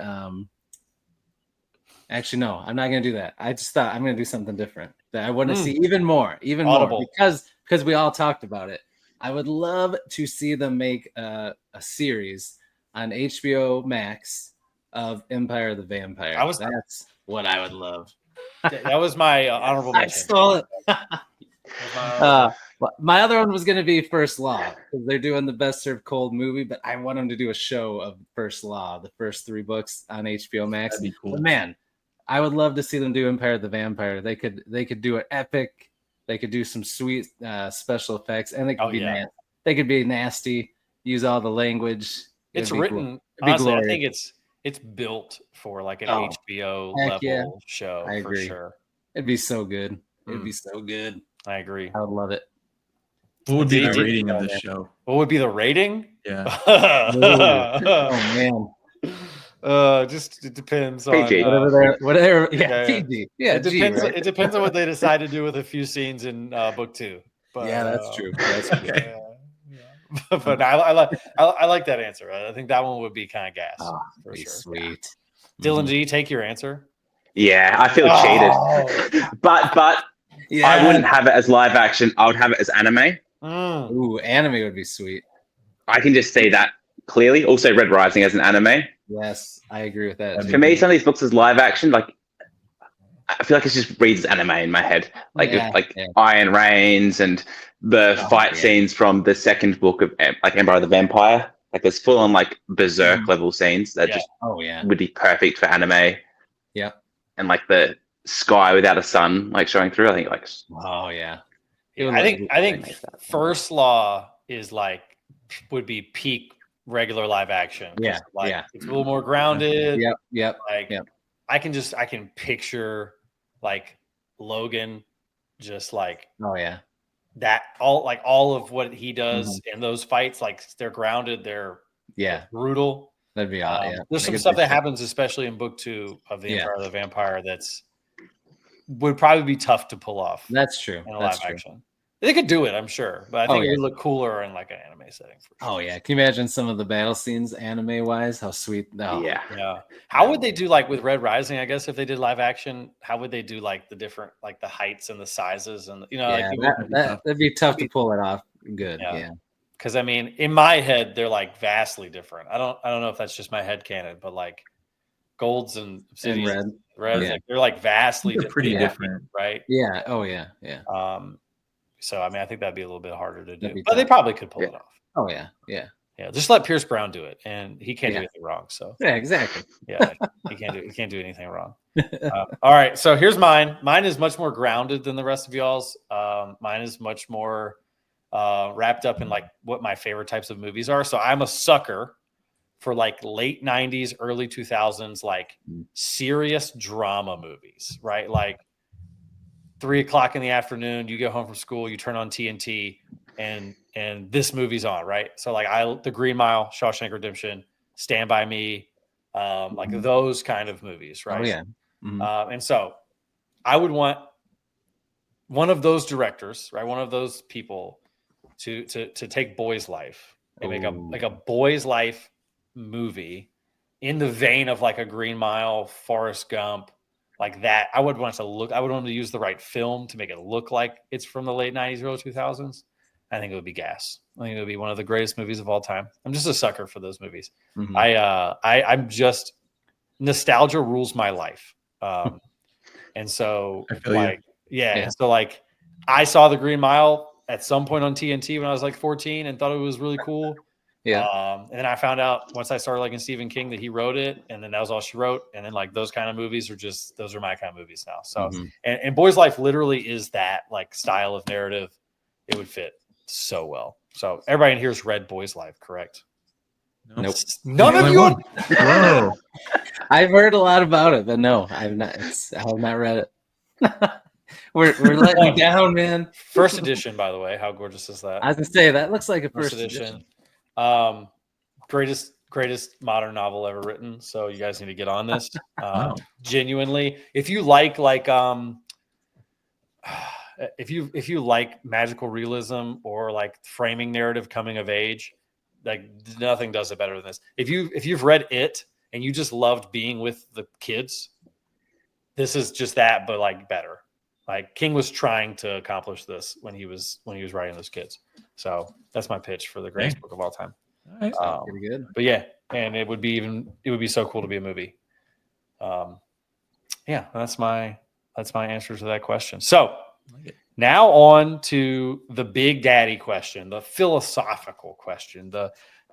actually no, I'm not gonna do that. I just thought I'm gonna do something different that I want to see even more because we all talked about it. I would love to see them make a series on HBO Max of Empire of the Vampire. That's what I would love.
That was my honorable mention.
I stole it. My other one was going to be First Law because they're doing the Best Served Cold movie, but I want them to do a show of First Law, the first 3 books on HBO Max.
That'd be cool.
But man, I would love to see them do Empire of the Vampire. They could do it epic. They could do some sweet special effects, and they could be nasty. Use all the language.
It's written. Honestly, I think it's built for like an HBO level show.
I agree.
For sure.
It'd be so good. It'd be so good.
I agree.
I would love it.
What would be the rating of this show?
What would be the rating?
Yeah.
Oh man.
Just it depends
PG.
on
whatever. Yeah, PG. Yeah,
it depends. Right? It depends on what they decide to do with a few scenes in book 2. But,
yeah, that's true. That's true.
Okay.
But I like that answer. I think that one would be kind of gas for sure.
Sweet.
Dylan G, take your answer.
Yeah, I feel cheated. But
yeah.
I wouldn't have it as live action. I would have it as anime.
Ooh, anime would be sweet.
I can just see that clearly. Also, Red Rising as an anime.
Yes, I agree with that.
For me, some of these books as live action, like I feel like it just reads anime in my head, like Iron Reigns and the fight scenes from the second book of like Empire of the Vampire. Like there's full on like berserk level scenes that just would be perfect for anime.
Yeah,
and like the sky without a sun like showing through. I think like
I think First Law is like would be peak regular live action. 'Cause,
Yeah,
like
yeah.
it's a little more grounded.
Yep.
Like
Yep.
I can picture like Logan just like
Oh yeah.
that all of what he does
Mm-hmm.
in those fights, like they're grounded, they're brutal.
That'd be yeah.
There's some stuff that happens, especially in book 2 of the Empire of the Vampire, that's would probably be tough to pull off.
That's true.
In a live action. They could do it, I'm sure, but I think it would look cooler in like an anime setting. For sure.
Oh yeah, can you imagine some of the battle scenes anime wise? How sweet! Oh.
Yeah.
How would they do like with Red Rising? I guess if they did live action, how would they do like the different like the heights and the sizes and
that'd be tough to pull it off. Good, yeah.
Because I mean, in my head, they're like vastly different. I don't know if that's just my head canon, but like golds and obsidian, reds, like they're like vastly different.
Pretty different,
right?
Yeah. Oh yeah.
So I mean, I think that'd be a little bit harder to do, but they probably could pull it off.
Oh yeah.
Just let Pierce Brown do it, and he can't do anything wrong. So
exactly.
He can't do anything wrong. All right, so here's mine. Mine is much more grounded than the rest of y'all's. Mine is much more wrapped up in like what my favorite types of movies are. So I'm a sucker for like late 90s, early 2000s, like serious drama movies, right? Like 3:00 in the afternoon, you get home from school, you turn on TNT, and this movie's on, right? So like The Green Mile, Shawshank Redemption, Stand By Me, like those kind of movies, right?
Oh yeah.
And so I would want one of those directors, right? One of those people to take Boy's Life and make a Boy's Life movie in the vein of like a Green Mile, Forrest Gump, like that. I would want to use the right film to make it look like it's from the late 90s, early 2000s. I think it would be gas. I think it would be one of the greatest movies of all time. I'm just a sucker for those movies. I'm just nostalgia rules my life. And so and so like I saw The Green Mile at some point on TNT when I was like 14 and thought it was really cool. And then I found out once I started liking Stephen King that he wrote it, and then that was all she wrote. And then like those kind of movies those are my kind of movies now. So and Boy's Life literally is that like style of narrative. It would fit so well. So everybody in here's read Boy's Life, correct?
Nope.
None of you.
Whoa.
I've heard a lot about it, but no, I have not read it. we're letting you down, man.
First edition, by the way. How gorgeous is that?
I was gonna say that looks like a first edition.
Greatest modern novel ever written. So you guys need to get on this. Genuinely, if you like if you like magical realism or like framing narrative coming of age, like nothing does it better than this. If you've read it and you just loved being with the kids, this is just that, but like better. Like King was trying to accomplish this when he was writing those kids. So that's my pitch for the greatest book of all time.
All right.
Pretty good.
But yeah, and it would be so cool to be a movie. That's my answer to that question. So now on to the big daddy question, the philosophical question, the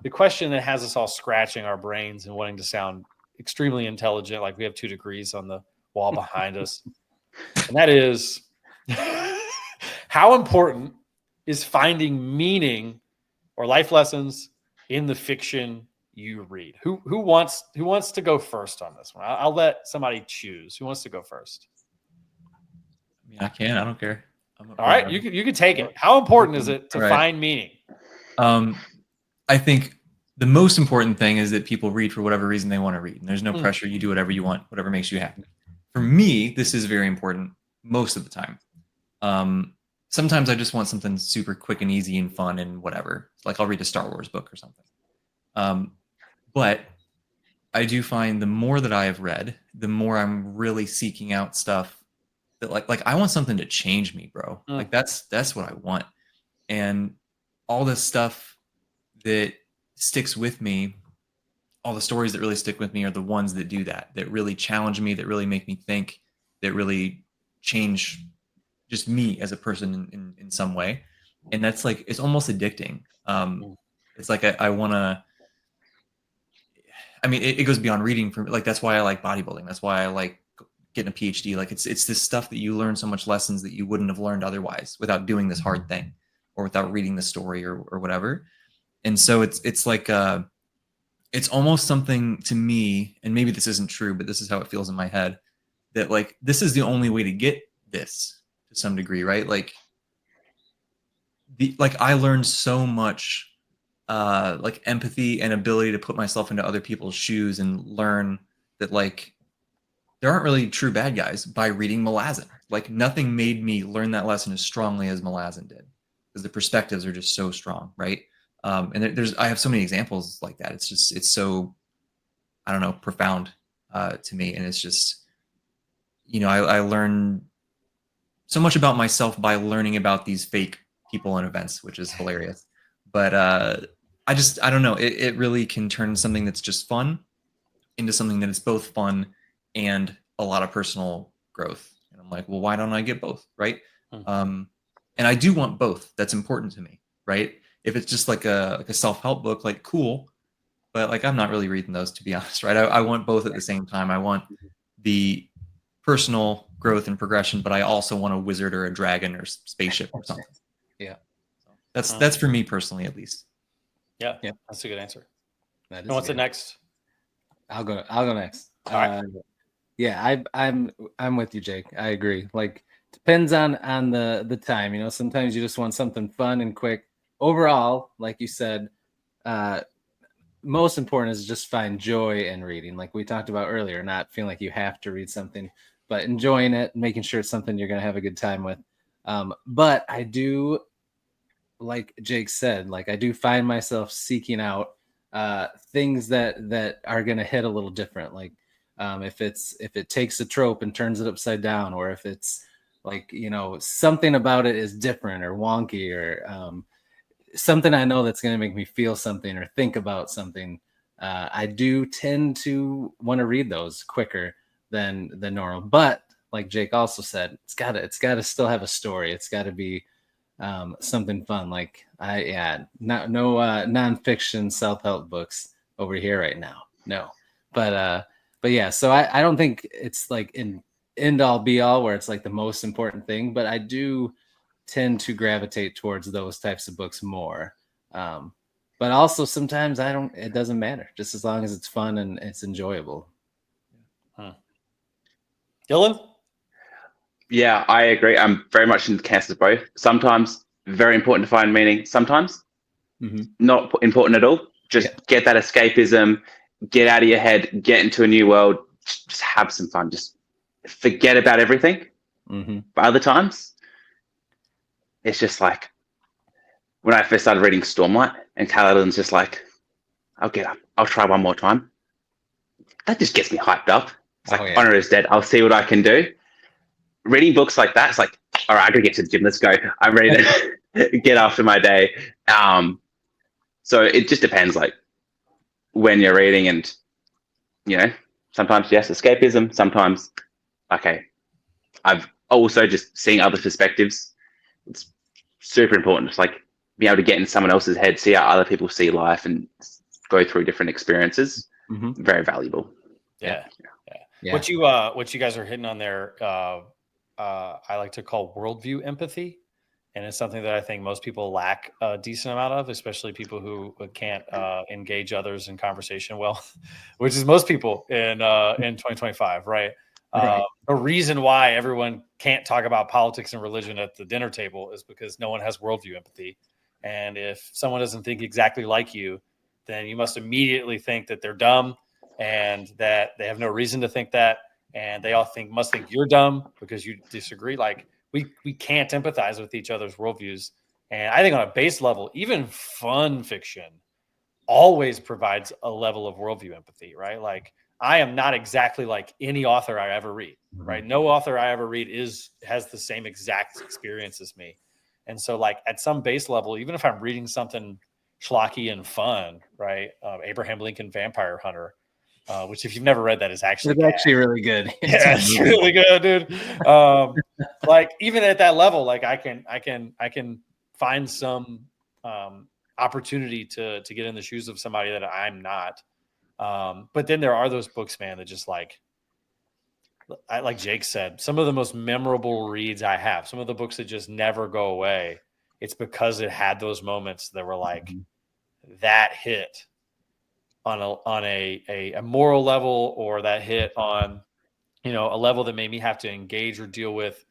question that has us all scratching our brains and wanting to sound extremely intelligent, like we have 2 degrees on the wall behind us. And that is, how important is finding meaning or life lessons in the fiction you read? Who wants to go first on this one? I'll let somebody choose. Who wants to go first?
I mean, I can. I don't care.
All right, you can take it. How important is it to find meaning?
I think the most important thing is that people read for whatever reason they want to read. And there's no pressure. You do whatever you want, whatever makes you happy. For me, this is very important most of the time. Sometimes I just want something super quick and easy and fun and whatever. Like I'll read a Star Wars book or something. But I do find the more that I have read, the more I'm really seeking out stuff that like I want something to change me, bro. Like that's what I want. And all this stuff that sticks with me, all the stories that really stick with me are the ones that do that really challenge me, that really make me think, that really change just me as a person in some way. And that's like, it's almost addicting. It's like I want to, I mean, it goes beyond reading for me. Like, that's why I like bodybuilding. That's why I like getting a PhD. Like it's this stuff that you learn so much lessons that you wouldn't have learned otherwise without doing this hard thing or without reading the story or whatever. And so it's like it's almost something to me, and maybe this isn't true, but this is how it feels in my head, that like this is the only way to get this to some degree, right? Like I learned so much like empathy and ability to put myself into other people's shoes and learn that like there aren't really true bad guys by reading Malazan. Like nothing made me learn that lesson as strongly as Malazan did, because the perspectives are just so strong, right? And I have so many examples like that. It's so, I don't know, profound to me, and it's just, I learn so much about myself by learning about these fake people and events, which is hilarious. But I don't know. It really can turn something that's just fun into something that is both fun and a lot of personal growth. And I'm like, well, why don't I get both, right? And I do want both. That's important to me, right? If it's just like a self-help book, like cool, but like I'm not really reading those, to be honest, right? I want both at the same time. I want the personal growth and progression, but I also want a wizard or a dragon or spaceship or something.
Yeah,
that's for me personally, at least.
Yeah, that's a good answer.
that is
And what's
good.
it next?
I'll go next.
All right.
Yeah, I'm with you, Jake. I agree. Like depends on the time. Sometimes you just want something fun and quick. Overall, like you said, most important is just find joy in reading. Like we talked about earlier, not feeling like you have to read something, but enjoying it, making sure it's something you're gonna have a good time with. But I do, like Jake said, like I do find myself seeking out things that are going to hit a little different. Like if it takes a trope and turns it upside down, or if it's like something about it is different or wonky, or something I know that's going to make me feel something or think about something. I do tend to want to read those quicker than normal. But like Jake also said, it's gotta still have a story. It's got to be something fun. Like no nonfiction self-help books over here right now. No, but yeah. So I don't think it's like an end all be all where it's like the most important thing. But I do tend to gravitate towards those types of books more. But also sometimes it doesn't matter, just as long as it's fun and it's enjoyable.
Dylan?
Yeah, I agree. I'm very much in the camp of both. Sometimes very important to find meaning. Sometimes not important at all. Just get that escapism, get out of your head, get into a new world, just have some fun. Just forget about everything. But other times, it's just like when I first started reading Stormlight, and Kaladin's just like, I'll get up. I'll try one more time. That just gets me hyped up. It's like, Honor is dead. I'll see what I can do. Reading books like that, it's like, all right, I gotta get to the gym. Let's go. I'm ready to get after my day. So it just depends, like when you're reading, and sometimes yes, escapism. Sometimes, okay, I've also just seeing other perspectives. It's super important. It's like being able to get in someone else's head, see how other people see life, and go through different experiences. Very valuable.
Yeah. What you guys are hitting on there, I like to call worldview empathy, and it's something that I think most people lack a decent amount of, especially people who can't engage others in conversation well, which is most people in 2025, right? The reason why everyone can't talk about politics and religion at the dinner table is because no one has worldview empathy, and if someone doesn't think exactly like you, then you must immediately think that they're dumb and that they have no reason to think that, and they all must think you're dumb because you disagree. Like we can't empathize with each other's worldviews. And I think on a base level, even fun fiction always provides a level of worldview empathy, right? Like I am not exactly like any author I ever read, right? No author I ever read has the same exact experience as me. And so like at some base level, even if I'm reading something schlocky and fun, right? Abraham Lincoln Vampire Hunter, which if you've never read that is actually
really good.
Yeah, it's really good, dude. Like even at that level, like I can find some opportunity to get in the shoes of somebody that I'm not. But then there are those books, man, that just like Jake said, some of the most memorable reads I have, some of the books that just never go away. It's because it had those moments that were like, that hit on a moral level, or that hit on, you know, a level that made me have to engage or deal with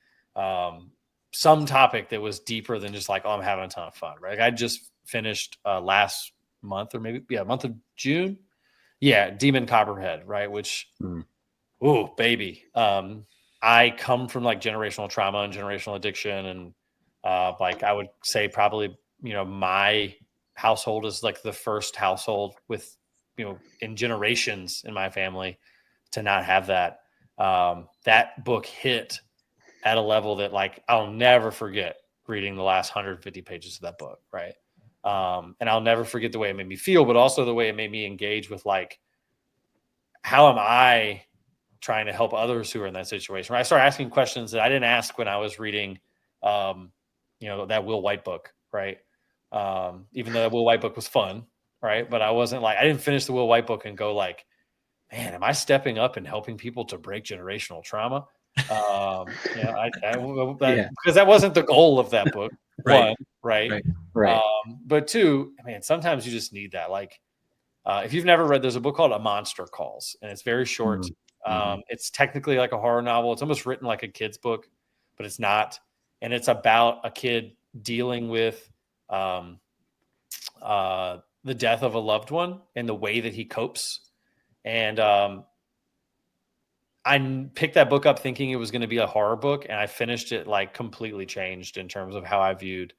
some topic that was deeper than just like, oh, I'm having a ton of fun, right? Like I just finished last month, or maybe month of June, Demon Copperhead, right? Which, ooh, baby, I come from like generational trauma and generational addiction, and like I would say probably, you know, my household is like the first household with, you know, in generations in my family to not have that. That book hit at a level that like I'll never forget reading the last 150 pages of that book, right? And I'll never forget the way it made me feel, but also the way it made me engage with like, how am I trying to help others who are in that situation? Right? I started asking questions that I didn't ask when I was reading, you know, that Will White book, right? Even though that Will White book was fun, right? But I wasn't like, I didn't finish the Will White book and go like, man, am I stepping up and helping people to break generational trauma? You know, because that wasn't the goal of that book.
Right.
One, right?
Right.
But two, I mean, sometimes you just need that. Like, if you've never read, there's a book called A Monster Calls, and it's very short. It's technically like a horror novel. It's almost written like a kid's book, but it's not. And it's about a kid dealing with the death of a loved one and the way that he copes. And I picked that book up thinking it was going to be a horror book, and I finished it like completely changed in terms of how I viewed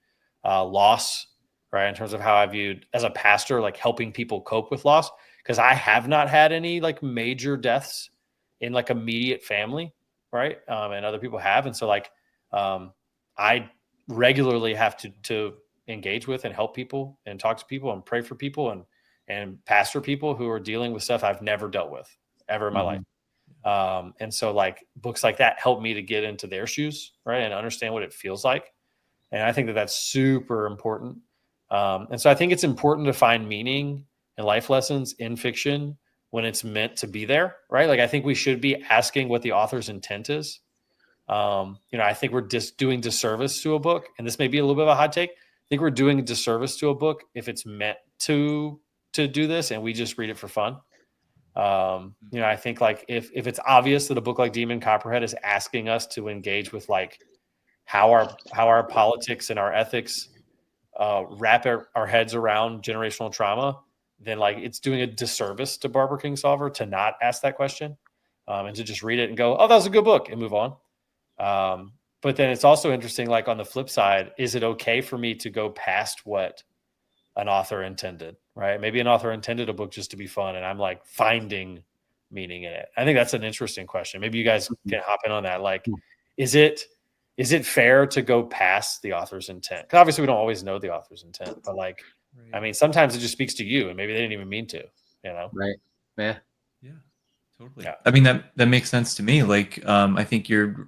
loss, right? In terms of how I viewed as a pastor, like helping people cope with loss, because I have not had any like major deaths in like immediate family, right? And other people have, and so like I regularly have to engage with and help people and talk to people and pray for people and pastor people who are dealing with stuff I've never dealt with ever in my life. And so like books like that help me to get into their shoes, right? And understand what it feels like. And I think that that's super important. And so I think it's important to find meaning and life lessons in fiction when it's meant to be there, right? Like I think we should be asking what the author's intent is. You know, I think we're just doing disservice to a book, and this may be a little bit of a hot take. I think we're doing a disservice to a book if it's meant to do this and we just read it for fun. You know, I think like if it's obvious that a book like Demon Copperhead is asking us to engage with like how our politics and our ethics wrap our heads around generational trauma, then like it's doing a disservice to Barbara Kingsolver to not ask that question, and to just read it and go, oh, that was a good book, and move on. But then it's also interesting, like on the flip side, is it okay for me to go past what an author intended, right? Maybe an author intended a book just to be fun, and I'm like finding meaning in it. I think that's an interesting question. Maybe you guys can hop in on that. Like, is it fair to go past the author's intent? Because obviously we don't always know the author's intent, but like, I mean, sometimes it just speaks to you, and maybe they didn't even mean to, you know?
Right. Yeah.
Yeah, totally.
Yeah.
I mean, that makes sense to me. Like, I think your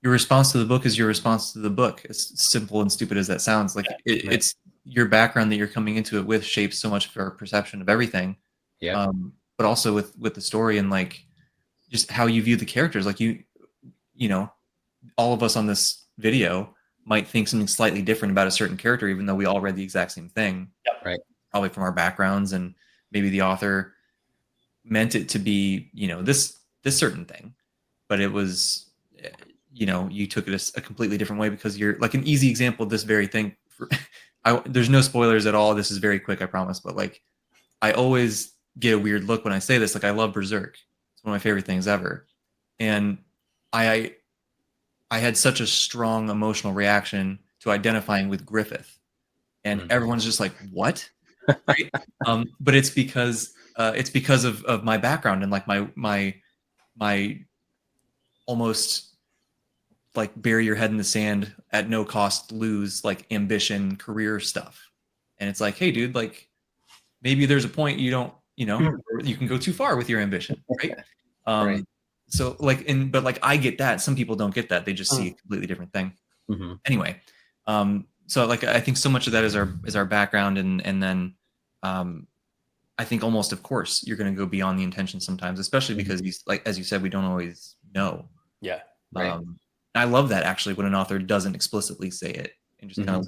response to the book is your response to the book. As simple and stupid as that sounds, like it's your background that you're coming into it with shapes so much of our perception of everything.
Yeah.
But also with the story and like just how you view the characters. Like you know, all of us on this video might think something slightly different about a certain character, even though we all read the exact same thing.
Yep.
Right.
Probably from our backgrounds, and maybe the author meant it to be, you know, this certain thing, but it was, you know, you took it a completely different way because you're like an easy example of this very thing. There's no spoilers at all. This is very quick, I promise. But like, I always get a weird look when I say this. Like, I love Berserk. It's one of my favorite things ever. And I had such a strong emotional reaction to identifying with Griffith, and everyone's just like, "What?" Right? But it's because of my background and like my almost like bury your head in the sand at no cost, lose like ambition, career stuff. And it's like, hey, dude, like maybe there's a point you don't, you know, you can go too far with your ambition, right?
Right.
So like, but like I get that. Some people don't get that. They just see a completely different thing. Anyway, so like I think so much of that is our background, and then I think almost of course you're going to go beyond the intention sometimes, especially because like as you said, we don't always know.
Yeah.
Right.
I love that actually when an author doesn't explicitly say it and just kind of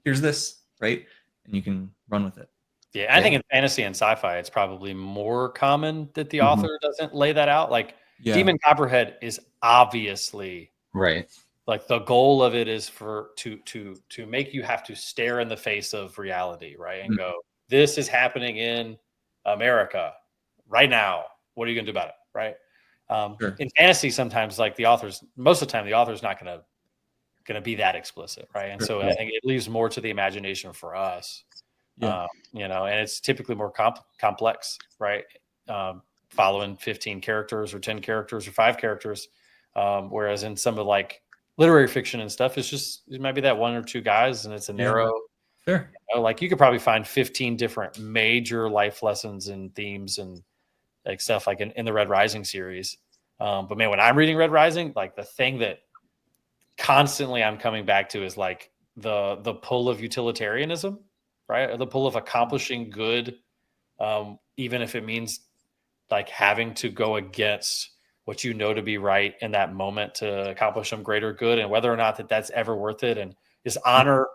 here's this, right? and you can run with it.
Yeah, I think in fantasy and sci-fi, it's probably more common that the
Mm-hmm.
author doesn't lay that out. Like
Yeah.
Demon Copperhead is obviously
Right.
like the goal of it is to make you have to stare in the face of reality, right? And go, this is happening in America right now. What are you going to do about it, right?
Sure.
In fantasy, sometimes like most of the time, the author's not going to be that explicit, right? And so I think it leaves more to the imagination for us.
Yeah.
You know, and it's typically more complex, right? Following 15 characters or 10 characters or 5 characters. Whereas in some of like literary fiction and stuff, it might be that 1 or 2 guys and it's a narrow,
Sure.
you know, like you could probably find 15 different major life lessons and themes and like stuff like in the Red Rising series. But man, when I'm reading Red Rising, like the thing that constantly I'm coming back to is like the pull of utilitarianism, right? Or the pull of accomplishing good, even if it means like having to go against what you know to be right in that moment to accomplish some greater good, and whether or not that's ever worth it. And is honor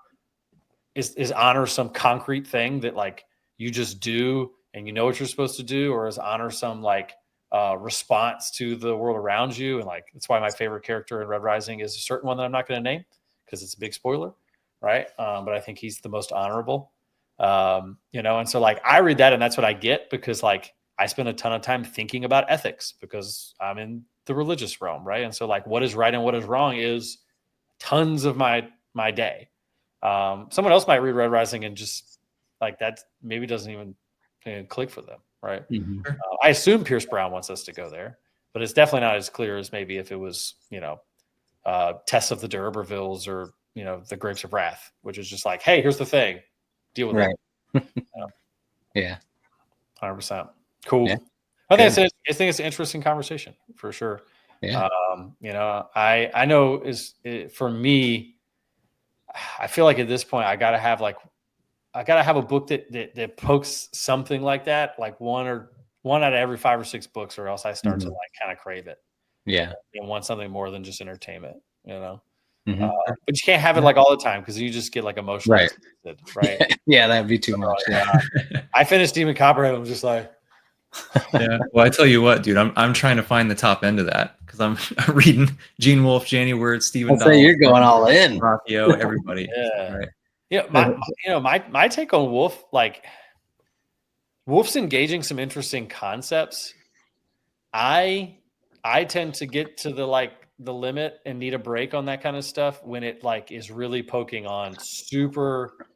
some concrete thing that like you just do and you know what you're supposed to do, or is honor some like response to the world around you? And like that's why my favorite character in Red Rising is a certain one that I'm not going to name because it's a big spoiler, right? But I think he's the most honorable. You know, and so like I read that and that's what I get, because like I spend a ton of time thinking about ethics because I'm in the religious realm, right? And so like what is right and what is wrong is tons of my day. Someone else might read Red Rising and just like that maybe doesn't even click for them, right?
Mm-hmm.
I assume Pierce Brown wants us to go there, but it's definitely not as clear as maybe if it was, you know, Tess of the D'Urbervilles or, you know, The Grapes of Wrath, which is just like, hey, here's the thing, deal with it.
Yeah.
100%. Cool.
Yeah.
I think it's an interesting conversation for sure.
Yeah.
You know, I know for me, I feel like at this point I gotta have a book that pokes something like that, like one out of every 5 or 6 books, or else I start to like kind of crave it.
Yeah.
And want something more than just entertainment, you know.
Mm-hmm.
But you can't have it like all the time because you just get like emotionally invested, right?
Yeah, that'd be too much. Yeah.
I finished Demon Copperhead. I'm just like,
Yeah. Well, I tell you what, dude, I'm trying to find the top end of that because I'm reading Gene Wolfe, Janny Word, Stephen.
I'll say you're going all in.
Raphael, everybody.
yeah.
Right.
Yeah, my take on Wolfe, like Wolfe's engaging some interesting concepts. I tend to get to the limit and need a break on that kind of stuff when it like is really poking on super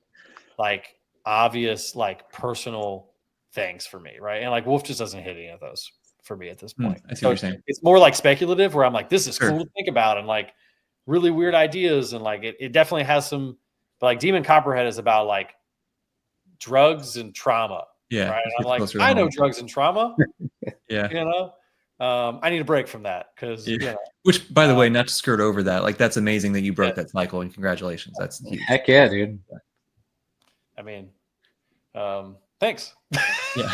like obvious like personal things for me, right? And like Wolfe just doesn't hit any of those for me at this point.
I see what you're saying.
It's more like speculative where I'm like, this is cool to think about and like really weird ideas, and like it definitely has some, but like Demon Copperhead is about like drugs and trauma.
Yeah.
Right. And I'm like, I know drugs and trauma.
Yeah.
You know, I need a break from that because, you know,
which, by the way, not to skirt over that, like that's amazing that you broke that cycle, and congratulations. That's huge.
Heck yeah, dude.
I mean, thanks.
Yeah.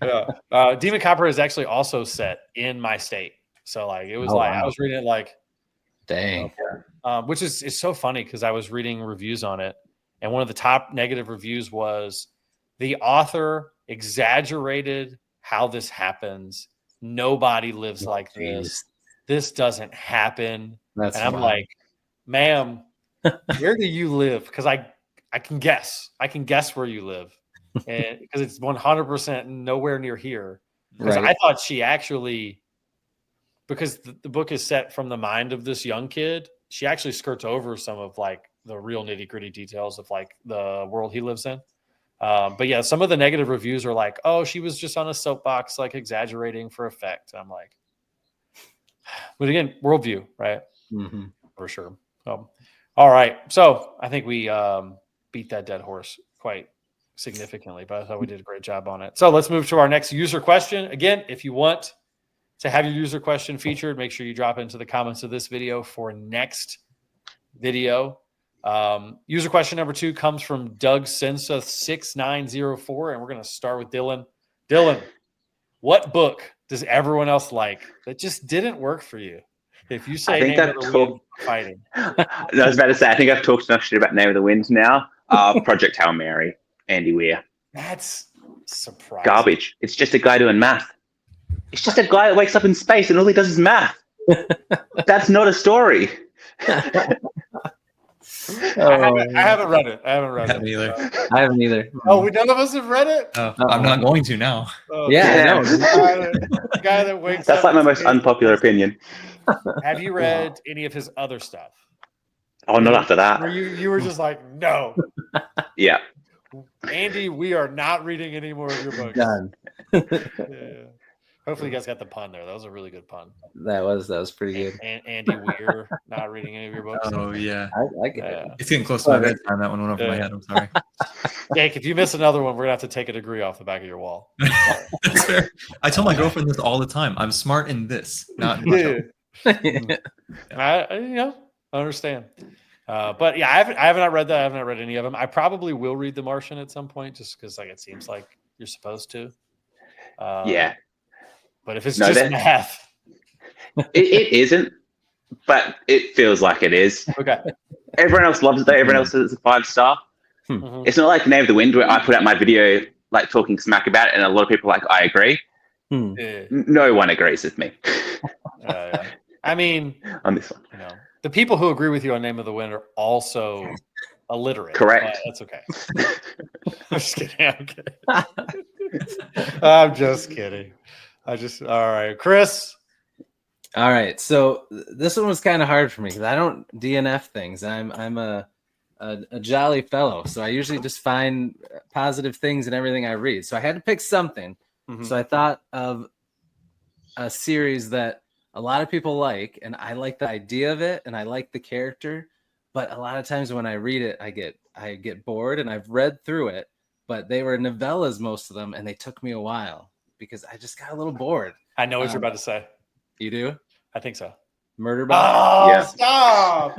Yeah. Demon Copperhead is actually also set in my state, so like it was I was reading it like,
dang,
which is so funny because I was reading reviews on it, and one of the top negative reviews was the author exaggerated how this happens. Nobody lives like this. This doesn't happen. And I'm like, ma'am, where do you live? Because I can guess. I can guess where you live. And because it's 100% nowhere near here. Because I thought she actually, because the book is set from the mind of this young kid, she actually skirts over some of like the real nitty gritty details of like the world he lives in. But yeah, some of the negative reviews are like, oh, she was just on a soapbox, like exaggerating for effect. And I'm like, but again, worldview, right?
Mm-hmm.
For sure. All right. So I think we beat that dead horse quite significantly, but I thought we did a great job on it. So let's move to our next user question. Again, if you want to have your user question featured, make sure you drop into the comments of this video for next video. User question number 2 comes from Doug Sensa 6904, and we're going to start with Dylan. Dylan, what book does everyone else like that just didn't work for you? If you say Name of the Wind, fighting.
I was about to say, I think I've talked enough shit about Name of the Wind now. Project Hail Mary, Andy Weir.
That's surprising.
Garbage. It's just a guy doing math. It's just a guy that wakes up in space and all he does is math. That's not a story.
I haven't read it. I haven't read
Haven't
it.
either.
I haven't either.
Oh, none of us have read it.
I'm not going to now.
Oh,
Yeah, I know.
the guy that wakes
That's
up.
like my
in
most
space.
unpopular opinion.
Have you read any of his other stuff?
Oh, not after that.
Where you were just like, no,
Yeah.
Andy, we are not reading any more of your books.
Done.
Yeah. Hopefully, you guys got the pun there. That was a really good pun.
That was pretty good.
And Andy Weir not reading any of your books.
Oh yeah,
I get it.
it's getting close to my bedtime. That one went over my head. I'm sorry.
Jake, if you miss another one, we're gonna have to take a degree off the back of your wall.
That's fair. I tell my girlfriend this all the time. I'm smart in this, not in
Yeah. I understand. But yeah, I have not read that. I have not read any of them. I probably will read The Martian at some point, just because like it seems like you're supposed to.
Yeah.
But if it's
No,
just
that-
math,
It isn't, but it feels like it is.
okay.
Everyone else loves it though. Everyone else says it's a 5-star.
Mhm.
It's not like Name of the Wind where I put out my video like talking smack about it and a lot of people are like, I agree.
Yeah.
No one agrees with me
Yeah. I mean,
on this one.
the people who agree with you on Name of the Wind are also illiterate.
Correct.
But that's okay. I'm just kidding. I'm kidding. I'm just kidding. All right, Chris.
All right, so this one was kind of hard for me because I don't DNF things. I'm a jolly fellow, so I usually just find positive things in everything I read. So I had to pick something.
Mhm.
So I thought of a series that a lot of people like, and I like the idea of it, and I like the character. But a lot of times when I read it, I get bored, and I've read through it, but they were novellas, most of them, and they took me a while because I just got a little bored.
I know what you're about to say.
You do?
I think so.
Murder Box?
Oh,
Yeah.
stop!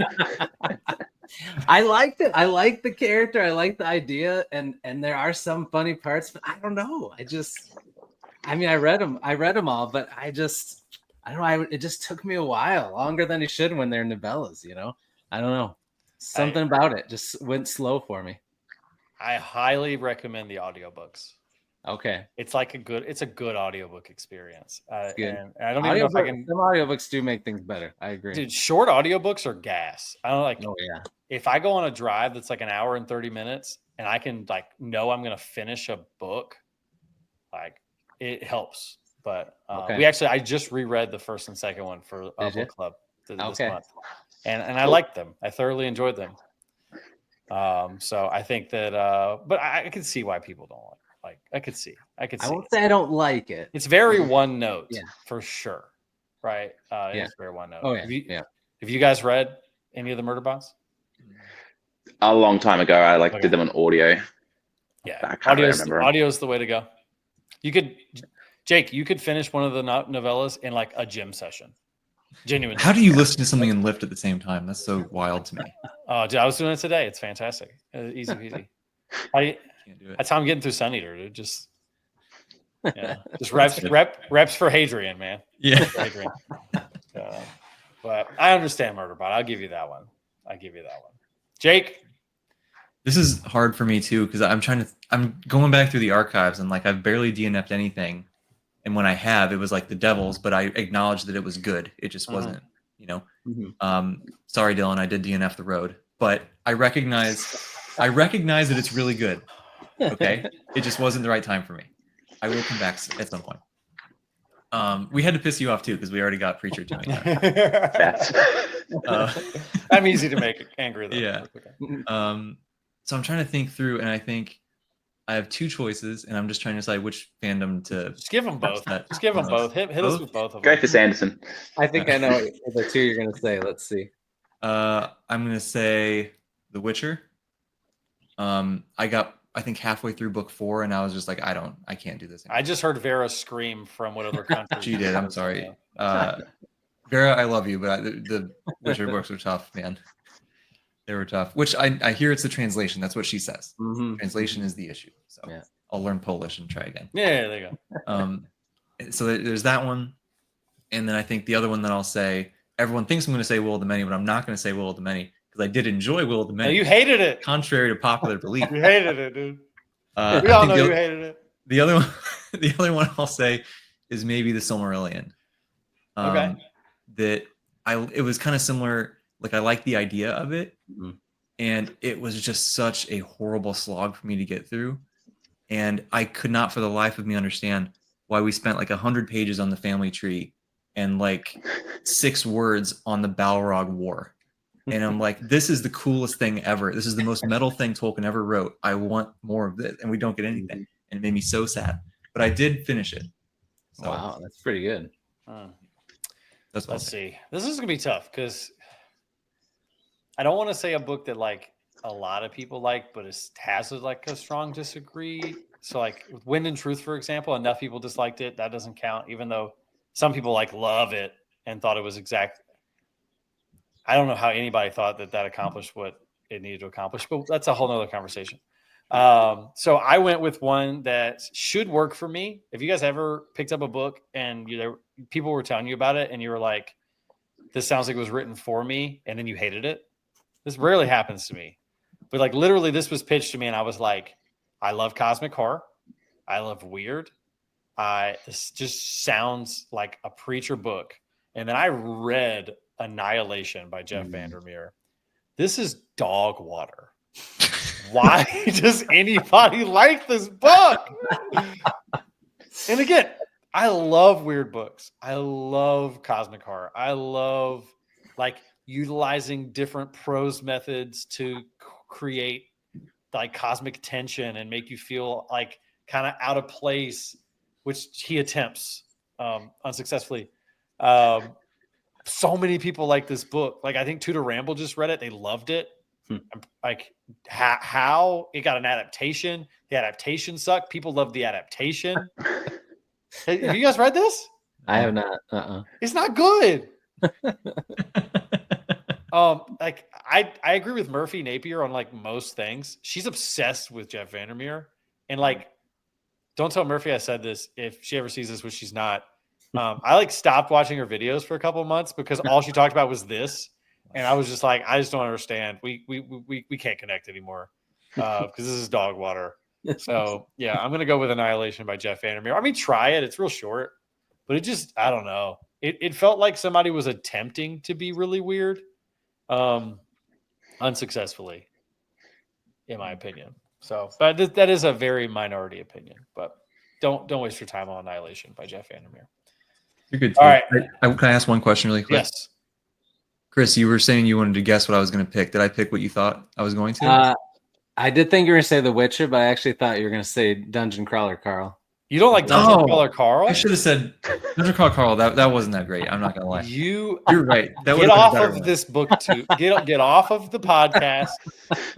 I liked it. I like the character. I like the idea, and there are some funny parts, but I don't know. I read them all, but I don't know. It just took me a while, longer than it should when they're novellas. I don't know. Something about it just went slow for me.
I highly recommend the audiobooks.
Okay,
It's like a good audiobook experience.
good.
And I don't even know if I can.
Some audiobooks do make things better. I agree.
Dude, short audiobooks are gas. I don't like.
Oh yeah.
If I go on a drive that's like an hour and 30 minutes, and I can know I'm gonna finish a book, like it helps. But
Okay.
I just reread the first and second one for
Did you?
book club this
Okay.
month, and I liked them. I thoroughly enjoyed them. So I think that, but I can see why people don't like. I could see.
I
it.
won't say I don't like it.
It's very one note,
Yeah.
for sure, right? It's very one note.
Oh yeah.
Have you guys read any of the Murder Bots?
A long time ago, I did them on audio.
Yeah,
I can't really remember 'em.
audio is the way to go. Jake, you could finish one of the novellas in like a gym session. Genuinely.
How do you listen to something and lift at the same time? That's so wild to me.
Oh, dude, I was doing it today. It's fantastic. Easy peasy.
Can't do it.
That's how I'm getting through Sun Eater, dude. Just reps for Hadrian, man.
Yeah.
For Hadrian. But I understand Murderbot. I'll give you that one. Jake.
This is hard for me too because I'm going back through the archives and I've barely DNF'd anything, and when I have, it was like The Devils, but I acknowledged that it was good. It just wasn't, Sorry, Dylan, I did DNF The Road, but I recognize that it's really good. Okay, it just wasn't the right time for me. I will come back at some point. We had to piss you off too because we already got Preacher doing that.
I'm easy to make angry though.
Yeah.
Okay.
So I'm trying to think through, and I think I have two choices, and I'm just trying to decide which fandom to.
Just give them both.
that.
Just give them both. Hit us with both of them.
Go for Sanderson.
I think I know what the two you're gonna say. Let's see.
I'm gonna say The Witcher. I got halfway through book 4, and I was just like, I can't do this anymore.
I just heard Vera scream from whatever country.
She did. I'm sorry, Vera. I love you, but the Witcher books were tough, man. They were tough. Which I hear it's the translation. That's what she says.
Mm-hmm.
Translation is the issue. So
Yeah.
I'll learn Polish and try again.
Yeah, there you go.
So there's that one, and then I think the other one that I'll say. Everyone thinks I'm going to say Will of the Many, but I'm not going to say Will of the Many because I did enjoy Will of the
No,
Many.
you hated it.
Contrary to popular belief.
You hated it, dude. We
I
all
think
know you hated it.
the other one, the other one I'll say is maybe the Silmarillion.
Okay.
It was kind of similar. Like I liked the idea of it,
Mhm.
and it was just such a horrible slog for me to get through. And I could not for the life of me understand why we spent like 100 pages on the family tree and like 6 words on the Balrog War. And I'm like, this is the coolest thing ever. This is the most metal thing Tolkien ever wrote. I want more of this. And we don't get anything. And it made me so sad. But I did finish it. So
Wow, that's pretty good.
that's what
Let's see. This is gonna be tough because I don't want to say a book that like a lot of people like, but it has like a strong disagree. So like with Wind and Truth, for example, enough people disliked it. That doesn't count, even though some people like love it and thought it was exact. I don't know how anybody thought that accomplished what it needed to accomplish, but that's a whole nother conversation. So I went with one that should work for me. If you guys ever picked up a book and people were telling you about it and you were like, this sounds like it was written for me, and then you hated it. This rarely happens to me. But like literally this was pitched to me and I was like, I love cosmic horror. I love weird. This just sounds like a preacher book. And then I read Annihilation by Jeff Vandermeer. This is dog water. Why does anybody like this book? And again, I love weird books. I love cosmic horror. I love like utilizing different prose methods to create like cosmic tension and make you feel like kind of out of place, which he attempts unsuccessfully. So many people like this book. Like I think Tudor Ramble just read it. They loved it. Like how it got an adaptation. The adaptation sucked. People loved the adaptation. Have you guys read this?
I have not.
It's not good. Like I agree with Murphy Napier on like most things. She's obsessed with Jeff Vandermeer, and like, don't tell Murphy I said this if she ever sees this, which she's not. I like stopped watching her videos for a couple of months because all she talked about was this, and I was just like, I just don't understand. We can't connect anymore because this is dog water. So yeah, I'm gonna go with Annihilation by Jeff Vandermeer. I mean, try it. It's real short, but it just I don't know. It felt like somebody was attempting to be really weird, unsuccessfully, in my opinion. So, but that is a very minority opinion. But don't waste your time on Annihilation by Jeff Vandermeer.
You're good.
All right.
Can I ask one question really quick?
Yes.
Chris, you were saying you wanted to guess what I was going to pick. Did I pick what you thought I was going to?
I did think you were going to say The Witcher, but I actually thought you were going to say Dungeon Crawler Carl.
You don't like Dungeon Crawler Carl?
I should have said Dungeon Crawler Carl. That wasn't that great. I'm not going to lie.
You're
right. That
get off of this book too. Get off of the podcast.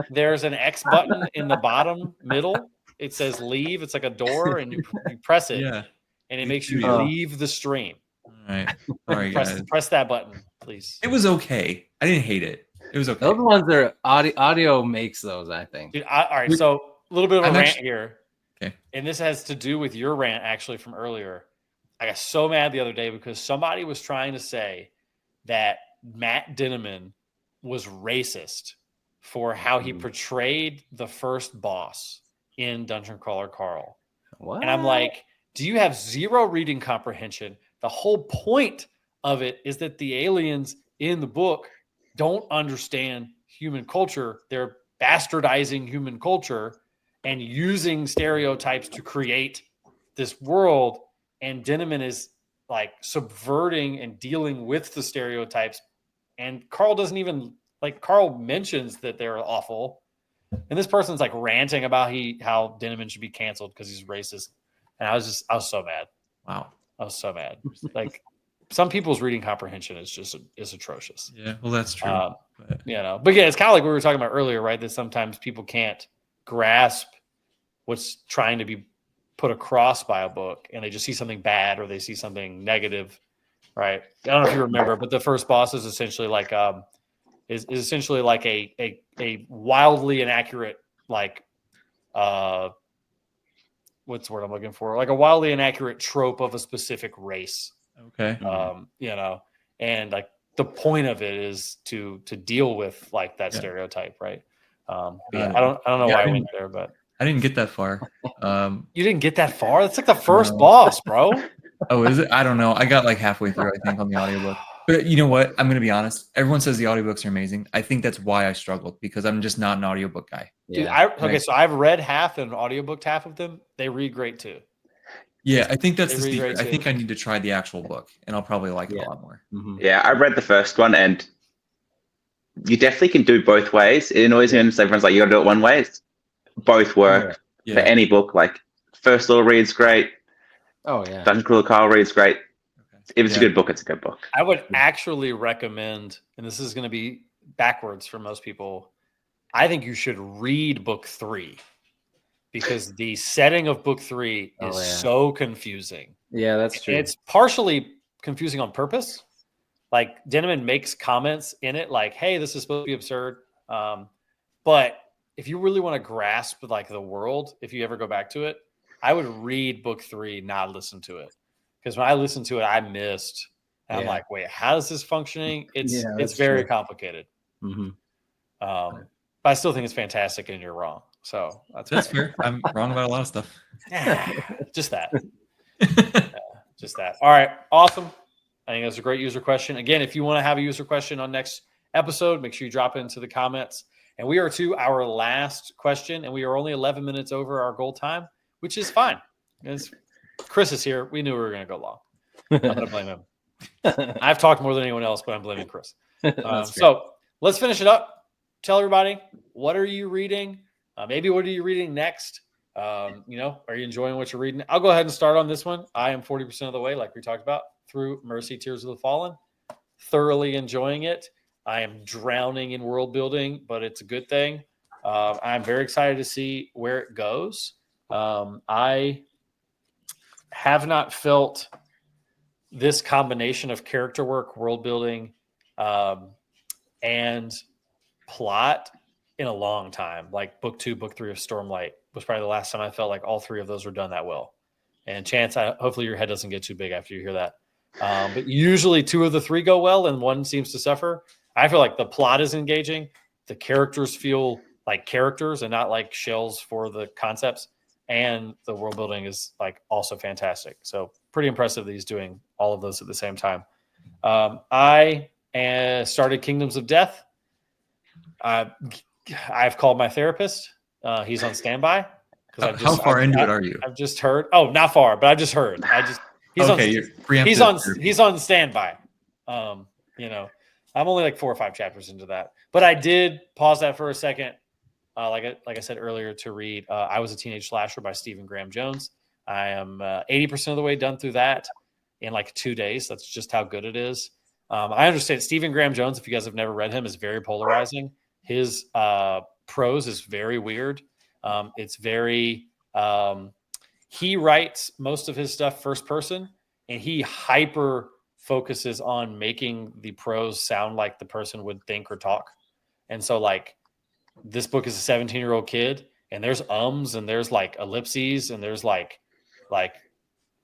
There's an X button in the bottom middle. It says leave. It's like a door, and you press it, and it makes you leave the stream.
All right. All right, guys.
Press that button, please.
It was okay. I didn't hate it. It was okay.
Those ones are audio makes those, I think.
Dude, all right, so a little bit of a rant here.
Okay.
And this has to do with your rant actually from earlier. I got so mad the other day because somebody was trying to say that Matt Dinniman was racist for how he portrayed the first boss in Dungeon Crawler Carl.
What?
And I'm like, do you have zero reading comprehension? The whole point of it is that the aliens in the book don't understand human culture. They're bastardizing human culture and using stereotypes to create this world. And Dinniman is like subverting and dealing with the stereotypes. And Carl doesn't even like Carl mentions that they're awful. And this person's like ranting about how Dinniman should be canceled because he's racist. And I was so mad.
Wow.
I was so mad. Like some people's reading comprehension is atrocious.
Yeah, well, that's true.
But yeah, it's kind of like we were talking about earlier, right? That sometimes people can't grasp what's trying to be put across by a book, and they just see something bad or they see something negative, right? I don't know if you remember, but the first boss is essentially like is essentially like a wildly inaccurate like what's the word I'm looking for? Like a wildly inaccurate trope of a specific race.
Okay.
And like the point of it is to deal with like that stereotype, right? But yeah, I don't know why I went there, but
I didn't get that far.
you didn't get that far. That's like the first boss, bro.
Oh, is it? I don't know. I got like halfway through, I think, on the audiobook. But you know what? I'm going to be honest. Everyone says the audiobooks are amazing. I think that's why I struggled, because I'm just not an audiobook guy.
Dude, so I've read half and audiobooked half of them. They read great too.
Yeah, I think that's the secret. I think I need to try the actual book, and I'll probably like it a lot more.
Yeah, I read the first one, and you definitely can do both ways. It annoys me when everyone's like, you got to do it one way. Both work for any book. Like First Law reads great.
Oh yeah.
Dungeon Crawler Carl reads great. If it's a good book, it's a good book.
I would actually recommend, and this is going to be backwards for most people, I think you should read book 3 because the setting of book 3 is so confusing.
Yeah, that's true.
And it's partially confusing on purpose. Like Denneman makes comments in it like, hey, this is supposed to be absurd. But if you really want to grasp like the world, if you ever go back to it, I would read book 3, not listen to it. Because when I listened to it, I missed. And I'm like, wait, how is this functioning? It's very complicated. But I still think it's fantastic, and you're wrong. So
that's fair. I'm wrong about a lot of stuff.
Just that. Just that. All right. Awesome. I think that's a great user question. Again, if you want to have a user question on next episode, make sure you drop it into the comments. And we are to our last question, and we are only 11 minutes over our goal time, which is fine. Chris is here. We knew we were going to go long. I'm going to blame him. I've talked more than anyone else, but I'm blaming Chris. So let's finish it up. Tell everybody, what are you reading? Maybe what are you reading next? Are you enjoying what you're reading? I'll go ahead and start on this one. I am 40% of the way, like we talked about, through Mercy, Tears of the Fallen. Thoroughly enjoying it. I am drowning in world building, but it's a good thing. I'm very excited to see where it goes. I have not felt this combination of character work, world building, and plot in a long time. Like book 2, book 3 of Stormlight was probably the last time I felt like all 3 of those were done that well. And Chance, hopefully your head doesn't get too big after you hear that. But usually 2 of the 3 go well and 1 seems to suffer. I feel like the plot is engaging. The characters feel like characters and not like shells for the concepts. And the world building is like also fantastic. So pretty impressive that he's doing all of those at the same time. I started Kingdoms of Death. I've called my therapist. He's on standby.
How far into it are you?
I've just heard. Oh, not far, but I just heard. He's on standby. I'm only like 4 or 5 chapters into that, but I did pause that for a second. Like I said earlier, to read I Was a Teenage Slasher by Stephen Graham Jones. I am 80% of the way done through that in like 2 days. That's just how good it is. I understand Stephen Graham Jones, if you guys have never read him, is very polarizing. His prose is very weird. It's very he writes most of his stuff first person, and he hyper focuses on making the prose sound like the person would think or talk. And so like this book is a 17-year-old kid, and there's and there's like ellipses, and there's like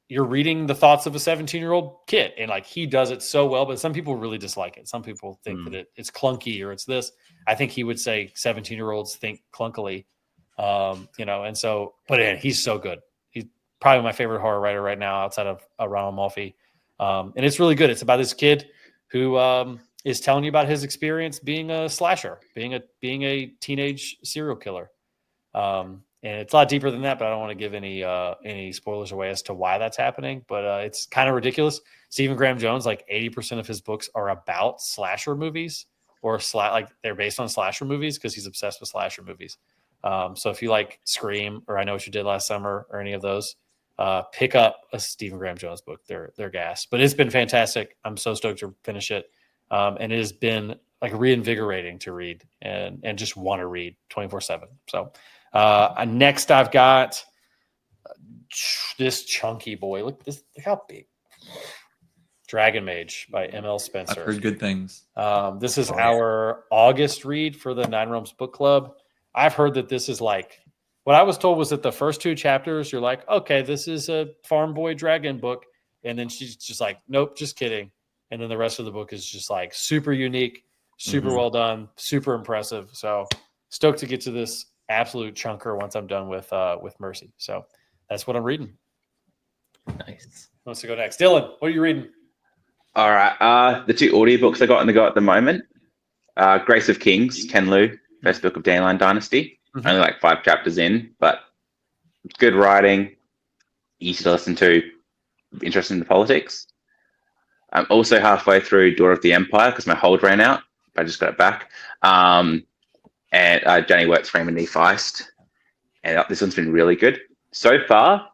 you're reading the thoughts of a 17-year-old kid, and like he does it so well. But some people really dislike it. Some people think that it's clunky or it's this. I think he would say 17-year-olds think clunkily, and so. But he's so good. He's probably my favorite horror writer right now, outside of Ronald Malfi, and it's really good. It's about this kid who is telling you about his experience being a slasher, being a teenage serial killer. And it's a lot deeper than that, but I don't want to give any spoilers away as to why that's happening. But it's kind of ridiculous. Stephen Graham Jones, like 80% of his books are about slasher movies, or like they're based on slasher movies because he's obsessed with slasher movies. So if you like Scream or I Know What You Did Last Summer or any of those, pick up a Stephen Graham Jones book. They're gas, but it's been fantastic. I'm so stoked to finish it. And it has been like reinvigorating to read and just want to read 24/7. So next I've got this chunky boy. Look how big. Dragon Mage by M.L. Spencer.
I've heard good things.
This is our August read for the Nine Realms book club. I've heard that this is like, what I was told was that the first 2 chapters, you're like, okay, this is a farm boy dragon book. And then she's just like, nope, just kidding. and then the rest of the book is just like super unique, super well done, super impressive. So stoked to get to this absolute chunker once I'm done with Mercy. So that's what I'm reading.
Nice.
Who wants to go next? Dylan, what are you reading?
All right. The 2 audiobooks I got on the go at the moment. Grace of Kings, Ken Liu, first book of Dandelion Dynasty. Only like 5 chapters in, but good writing, easy to listen to, interested in the politics. I'm also halfway through Door of the Empire because my hold ran out. I just got it back. And Johnny Works Raymond E. Feist. And this one's been really good. So far,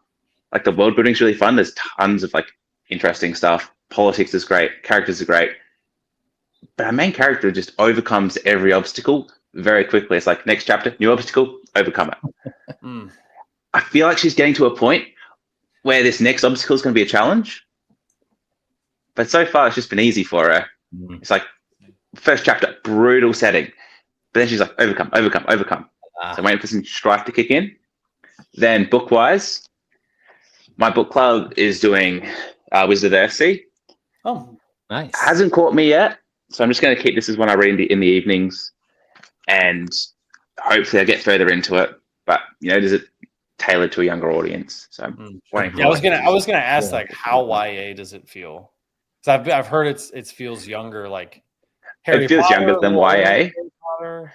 like the world building's really fun. There's tons of like interesting stuff. Politics is great. Characters are great. But our main character just overcomes every obstacle very quickly. It's like next chapter, new obstacle, overcome it. I feel like she's getting to a point where this next obstacle is going to be a challenge. But so far, it's just been easy for her. It's like first chapter, brutal setting. But then she's like, overcome. So I'm waiting for some strife to kick in. Then book-wise, my book club is doing Wizard of Earthsea.
Oh,
nice.
Hasn't caught me yet. So I'm just going to keep this as one I read in the evenings. And hopefully I get further into it. But, does it tailored to a younger audience? So I'm waiting for
I was gonna ask like how YA does it feel? Because I've heard it feels younger, like Harry
it feels
Potter,
younger than
or
YA.
Harry Potter.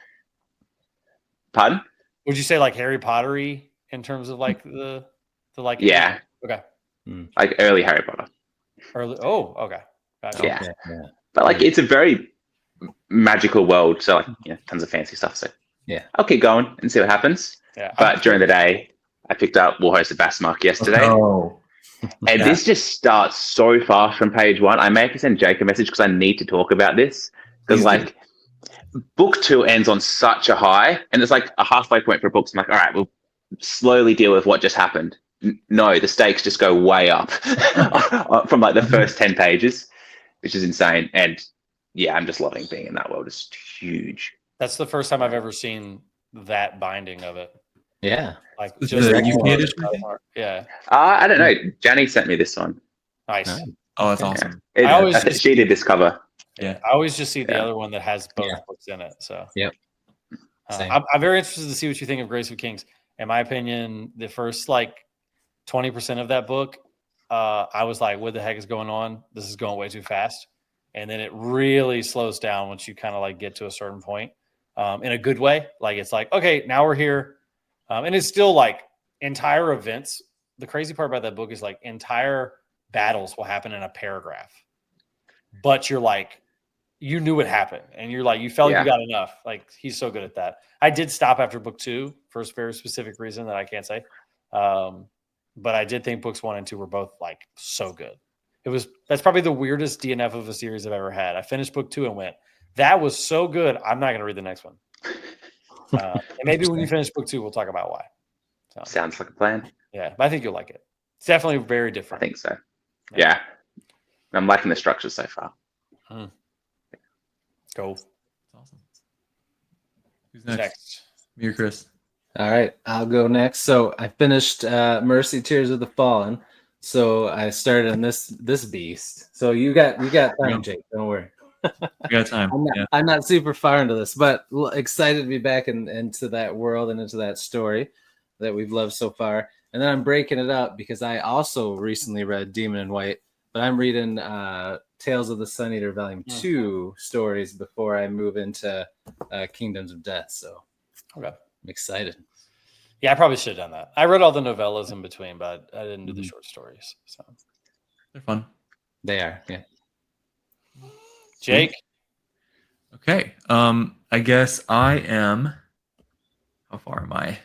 Pardon?
Would you say like Harry Pottery in terms of like the like?
Yeah.
Okay.
Like early Harry Potter.
Early. Oh, okay. Gotcha.
Yeah.
Okay,
But like it's a very magical world. So like, tons of fancy stuff. So
yeah,
I'll keep going and see what happens.
Yeah.
But during the day, I picked up Warhost of Bassmark yesterday. And this just starts so fast from page 1. I may have to send Jake a message because I need to talk about this. Because like book 2 ends on such a high, and it's like a halfway point for books. I'm like, all right, we'll slowly deal with what just happened. No, the stakes just go way up from like the first 10 pages, which is insane. And yeah, I'm just loving being in that world. It's huge.
That's the first time I've ever seen that binding of it.
yeah.
Like
Is
just
it a
like
UK edition?
Yeah.
I don't know. Jenny sent me this one.
Nice.
Oh, that's awesome.
I
think she did this cover.
Yeah.
I always just see the other one that has both books in it. So
Yep. Same.
I'm very interested to see what you think of Grace of Kings. In my opinion, the first like 20% of that book, I was like, what the heck is going on? This is going way too fast. And then it really slows down once you kind of like get to a certain point in a good way. Like it's like, okay, now we're here. And it's still like entire events. The crazy part about that book is like entire battles will happen in a paragraph. But you're like, you knew it happened. And you're like, you felt you got enough. Like he's so good at that. I did stop after book 2 for a very specific reason that I can't say. But I did think books 1 and 2 were both like so good. That's probably the weirdest DNF of a series I've ever had. I finished book 2 and went, that was so good. I'm not going to read the next one. And maybe when you finish book 2, we'll talk about why. So,
Sounds like a plan.
yeah, but I think you'll like it. It's definitely very
I
different.
think so. Yeah. I'm liking the structure so far.
Go.
That's awesome. Who's next?
Next.
Me or Chris?
All right, I'll go next. So I finished Mercy Tears of the Fallen. So I started on this beast. So you got time, Jake. Don't worry.
We got time.
I'm not super far into this, but excited to be back into that world and into that story that we've loved so far. And then I'm breaking it up because I also recently read Demon in White, but I'm reading Tales of the Sun Eater Volume 2 stories before I move into Kingdoms of Death. So
Okay.
I'm excited.
Yeah, I probably should have done that. I read all the novellas in between, but I didn't do the short stories. So
They're fun.
They are, yeah.
Jake.
Okay. I guess I am. How far am I? A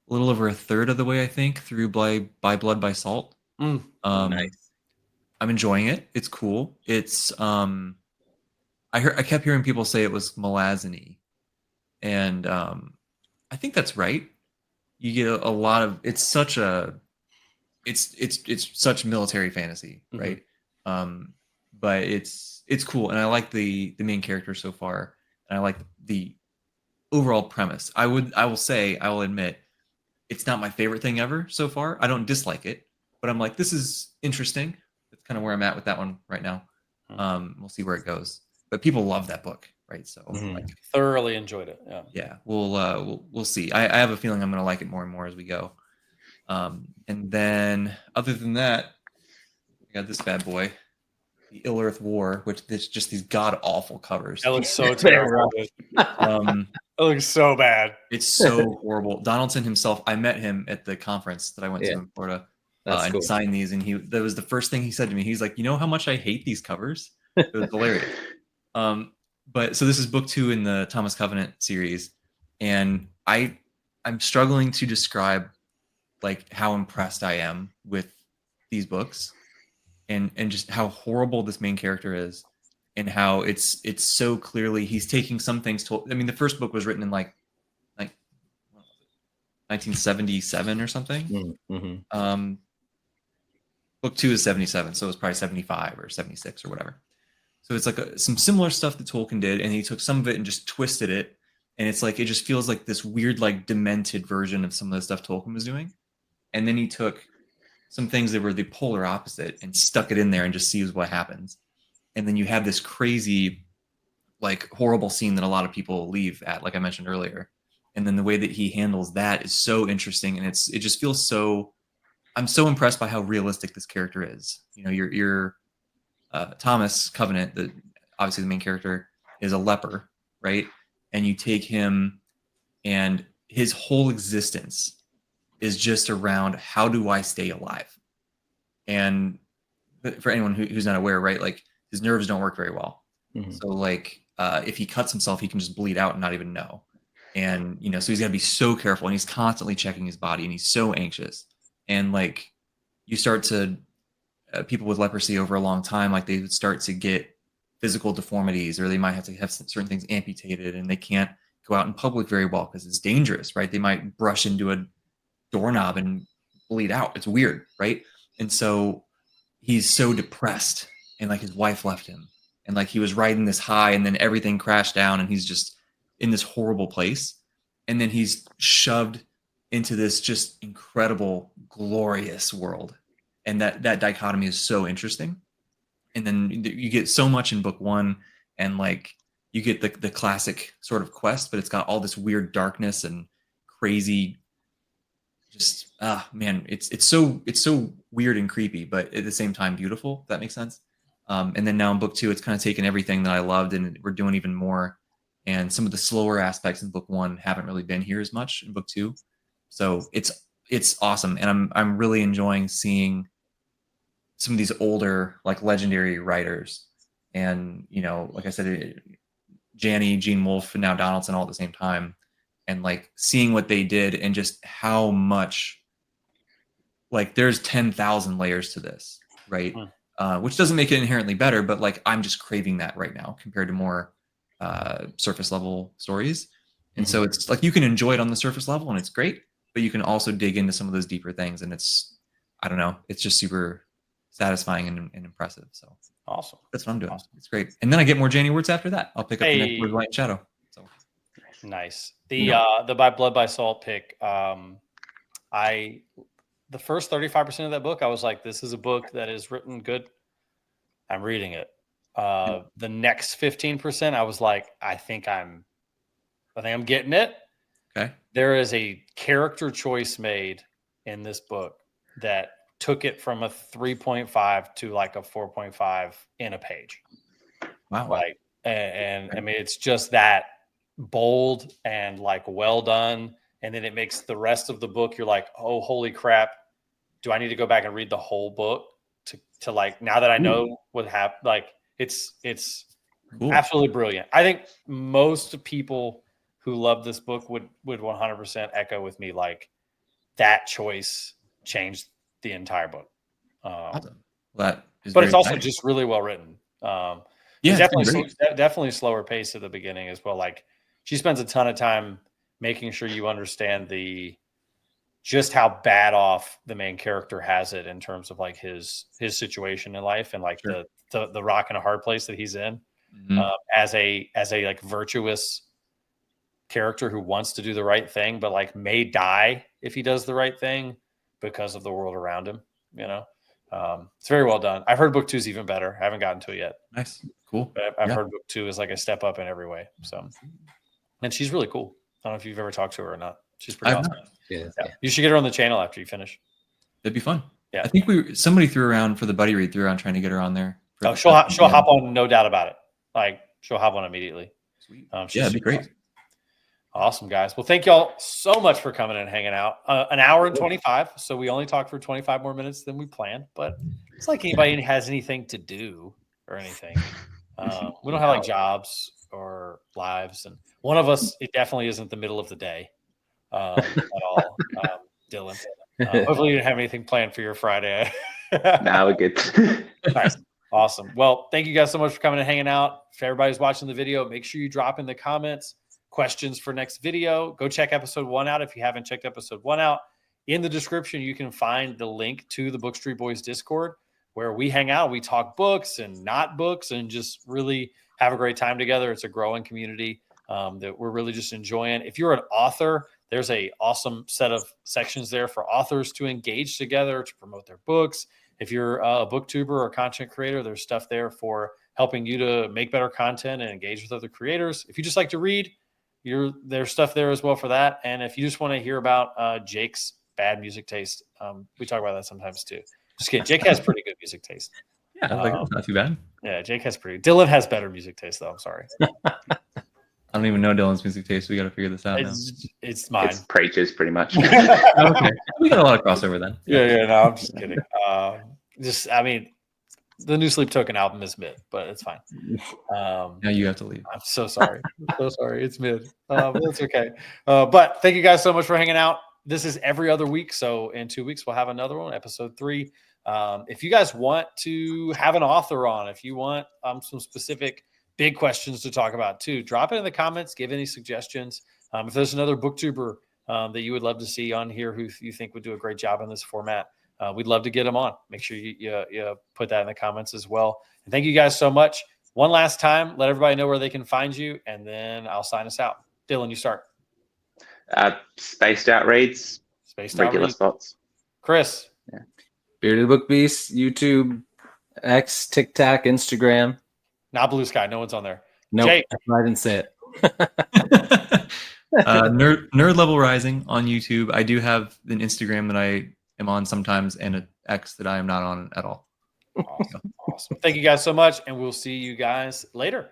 little over a third of the way, I think, through by Blood by Salt.
Nice.
I'm enjoying it. It's cool. It's I kept hearing people say it was Malazany, and I think that's right. You get a lot of it's such military fantasy, right? But it's cool, and I like the main character so far, and I like the overall premise. I will admit it's not my favorite thing ever so far. I don't dislike it, but I'm like, this is interesting. That's kind of where I'm at with that one right now. We'll see where it goes. But people love that book, right? So like,
thoroughly enjoyed it.
yeah, we'll see. I have a feeling I'm going to like it more and more as we go. And then other than that, we got this bad boy, the Ill Earth War, which is just these god awful covers.
That looks so terrible. It looks so bad.
It's so horrible. Donaldson himself, I met him at the conference that I went to in Florida.
That's
and
cool.
he signed these, and that was the first thing he said to me. He's like, you know how much I hate these covers? It was hilarious. But so this is book 2 in the Thomas Covenant series, and I'm struggling to describe like how impressed I am with these books, and just how horrible this main character is, and how it's so clearly he's taking some things I mean, the first book was written in like 1977 or something. Book 2 is 77, so it's probably 75 or 76 or whatever. So it's like some similar stuff that Tolkien did, and he took some of it and just twisted it, and it's like it just feels like this weird, like demented version of some of the stuff Tolkien was doing. And then he took some things that were the polar opposite and stuck it in there and just sees what happens. And then you have this crazy, like horrible scene that a lot of people leave at, like I mentioned earlier. And then the way that he handles that is so interesting, and it just feels so. I'm so impressed by how realistic this character is. You know, your Thomas Covenant, obviously the main character, is a leper, right? And you take him, and his whole existence is just around how do I stay alive? And for anyone who's not aware, right, like his nerves don't work very well. So like if he cuts himself, he can just bleed out and not even know. And you know, so he's got to be so careful, and he's constantly checking his body, and he's so anxious. And like you start to people with leprosy over a long time, like they would start to get physical deformities, or they might have to have certain things amputated, and they can't go out in public very well because it's dangerous, right? They might brush into a doorknob and bleed out. It's weird, right? And so he's so depressed, and like his wife left him, and like he was riding this high, and then everything crashed down, and he's just in this horrible place. And then he's shoved into this just incredible, glorious world. And that dichotomy is so interesting. And then you get so much in book 1, and like you get the classic sort of quest, but it's got all this weird darkness and crazy, just man, it's so weird and creepy, but at the same time beautiful, if that makes sense. And then now in book 2, it's kind of taken everything that I loved, and we're doing even more. And some of the slower aspects in book 1 haven't really been here as much in book 2. So it's awesome, and I'm really enjoying seeing some of these older, like legendary writers, and you know, like I said, Gene Wolfe, and now Donaldson all at the same time, and like seeing what they did, and just how much, like there's 10,000 layers to this, right? Which doesn't make it inherently better, but like I'm just craving that right now compared to more surface level stories. And so it's like you can enjoy it on the surface level, and it's great, but you can also dig into some of those deeper things, and I don't know, it's just super satisfying and impressive. So
awesome.
That's what I'm doing. Awesome. It's great. And then I get more Janny words after that. I'll pick up the next word, Light Shadow. So
nice. The by Blood by Salt pick. The first 35% of that book, I was like, this is a book that is written good. I'm reading it. The next 15%, I was like, I think I'm getting it.
Okay.
There is a character choice made in this book that took it from a 3.5 to like a 4.5 in a page.
Wow.
Like, and I mean, it's just that bold and like well done. And then it makes the rest of the book, you're like, oh, holy crap. Do I need to go back and read the whole book to like, now that I know what happened? Like, it's cool. Absolutely brilliant. I think most people who love this book would 100% echo with me. Like, that choice changed the entire book.
Awesome. But
it's also just really well written.
Yeah,
definitely slower pace at the beginning as well. Like, she spends a ton of time making sure you understand just how bad off the main character has it in terms of like his situation in life, and like the rock and a hard place that he's in, as a like virtuous character who wants to do the right thing, but like may die if he does the right thing because of the world around him, you know? It's very well done. I've heard book 2 is even better. I haven't gotten to it yet,
Nice, cool.
but I've
Yeah.
heard book 2 is like a step up in every way. So, and she's really cool. I don't know if you've ever talked to her or not. She's pretty
I've
awesome.
not.
Yeah.
You should get her on the channel after you finish.
That'd be fun.
Yeah.
I think somebody threw around for the buddy read, threw around trying to get her on there.
Oh, she'll hop on, no doubt about it. Like she'll hop on immediately.
Sweet.
She's
Yeah, it'd be
super
great.
Awesome, guys. Well, thank y'all so much for coming and hanging out. An hour and 25. So we only talked for 25 more minutes than we planned, but it's like anybody has anything to do or anything. We don't have like jobs or lives. And one of us, it definitely isn't the middle of the day at all. Dylan, hopefully you didn't have anything planned for your Friday.
Now we're good.
Nice. Awesome. Well, thank you guys so much for coming and hanging out. If everybody's watching the video, make sure you drop in the comments questions for next video. Go check episode 1 out if you haven't checked episode 1 out. In the description, you can find the link to the Bookstreet Boys Discord where we hang out. We talk books and not books and just really have a great time together. It's a growing community that we're really just enjoying. If you're an author, there's a awesome set of sections there for authors to engage together to promote their books. If you're a booktuber or content creator, there's stuff there for helping you to make better content and engage with other creators. If you just like to read, there's stuff there as well for that. And if you just want to hear about Jake's bad music taste, we talk about that sometimes too. Just kidding. Jake has pretty good music taste.
Yeah, that's not too bad.
Yeah, Jake has Dylan has better music taste though. I'm sorry.
I don't even know Dylan's music taste. We got to figure this out now.
It's mine.
It's Preachers, pretty much.
Okay, we got a lot of crossover then.
Yeah. No, I'm just kidding. I mean, the new Sleep Token album is mid, but it's fine.
Now you have to leave.
I'm so sorry. So sorry. It's mid. But that's okay. But thank you guys so much for hanging out. This is every other week. So in 2 weeks, we'll have another one, episode 3. If you guys want to have an author on, if you want some specific big questions to talk about too, drop it in the comments, give any suggestions. If there's another booktuber that you would love to see on here who you think would do a great job in this format, we'd love to get them on. Make sure you put that in the comments as well. And thank you guys so much. One last time, let everybody know where they can find you, and then I'll sign us out. Dylan, you start.
Spaced Out Reads, regular spots.
Chris.
Yeah.
Bearded Book Beast, YouTube, X, TikTok, Instagram.
Not Blue Sky. No one's on there.
Nope,
Jake.
I didn't say it.
Nerd Level Rising on YouTube. I do have an Instagram that I am on sometimes and an X that I am not on at all.
Awesome. Thank you guys so much, and we'll see you guys later.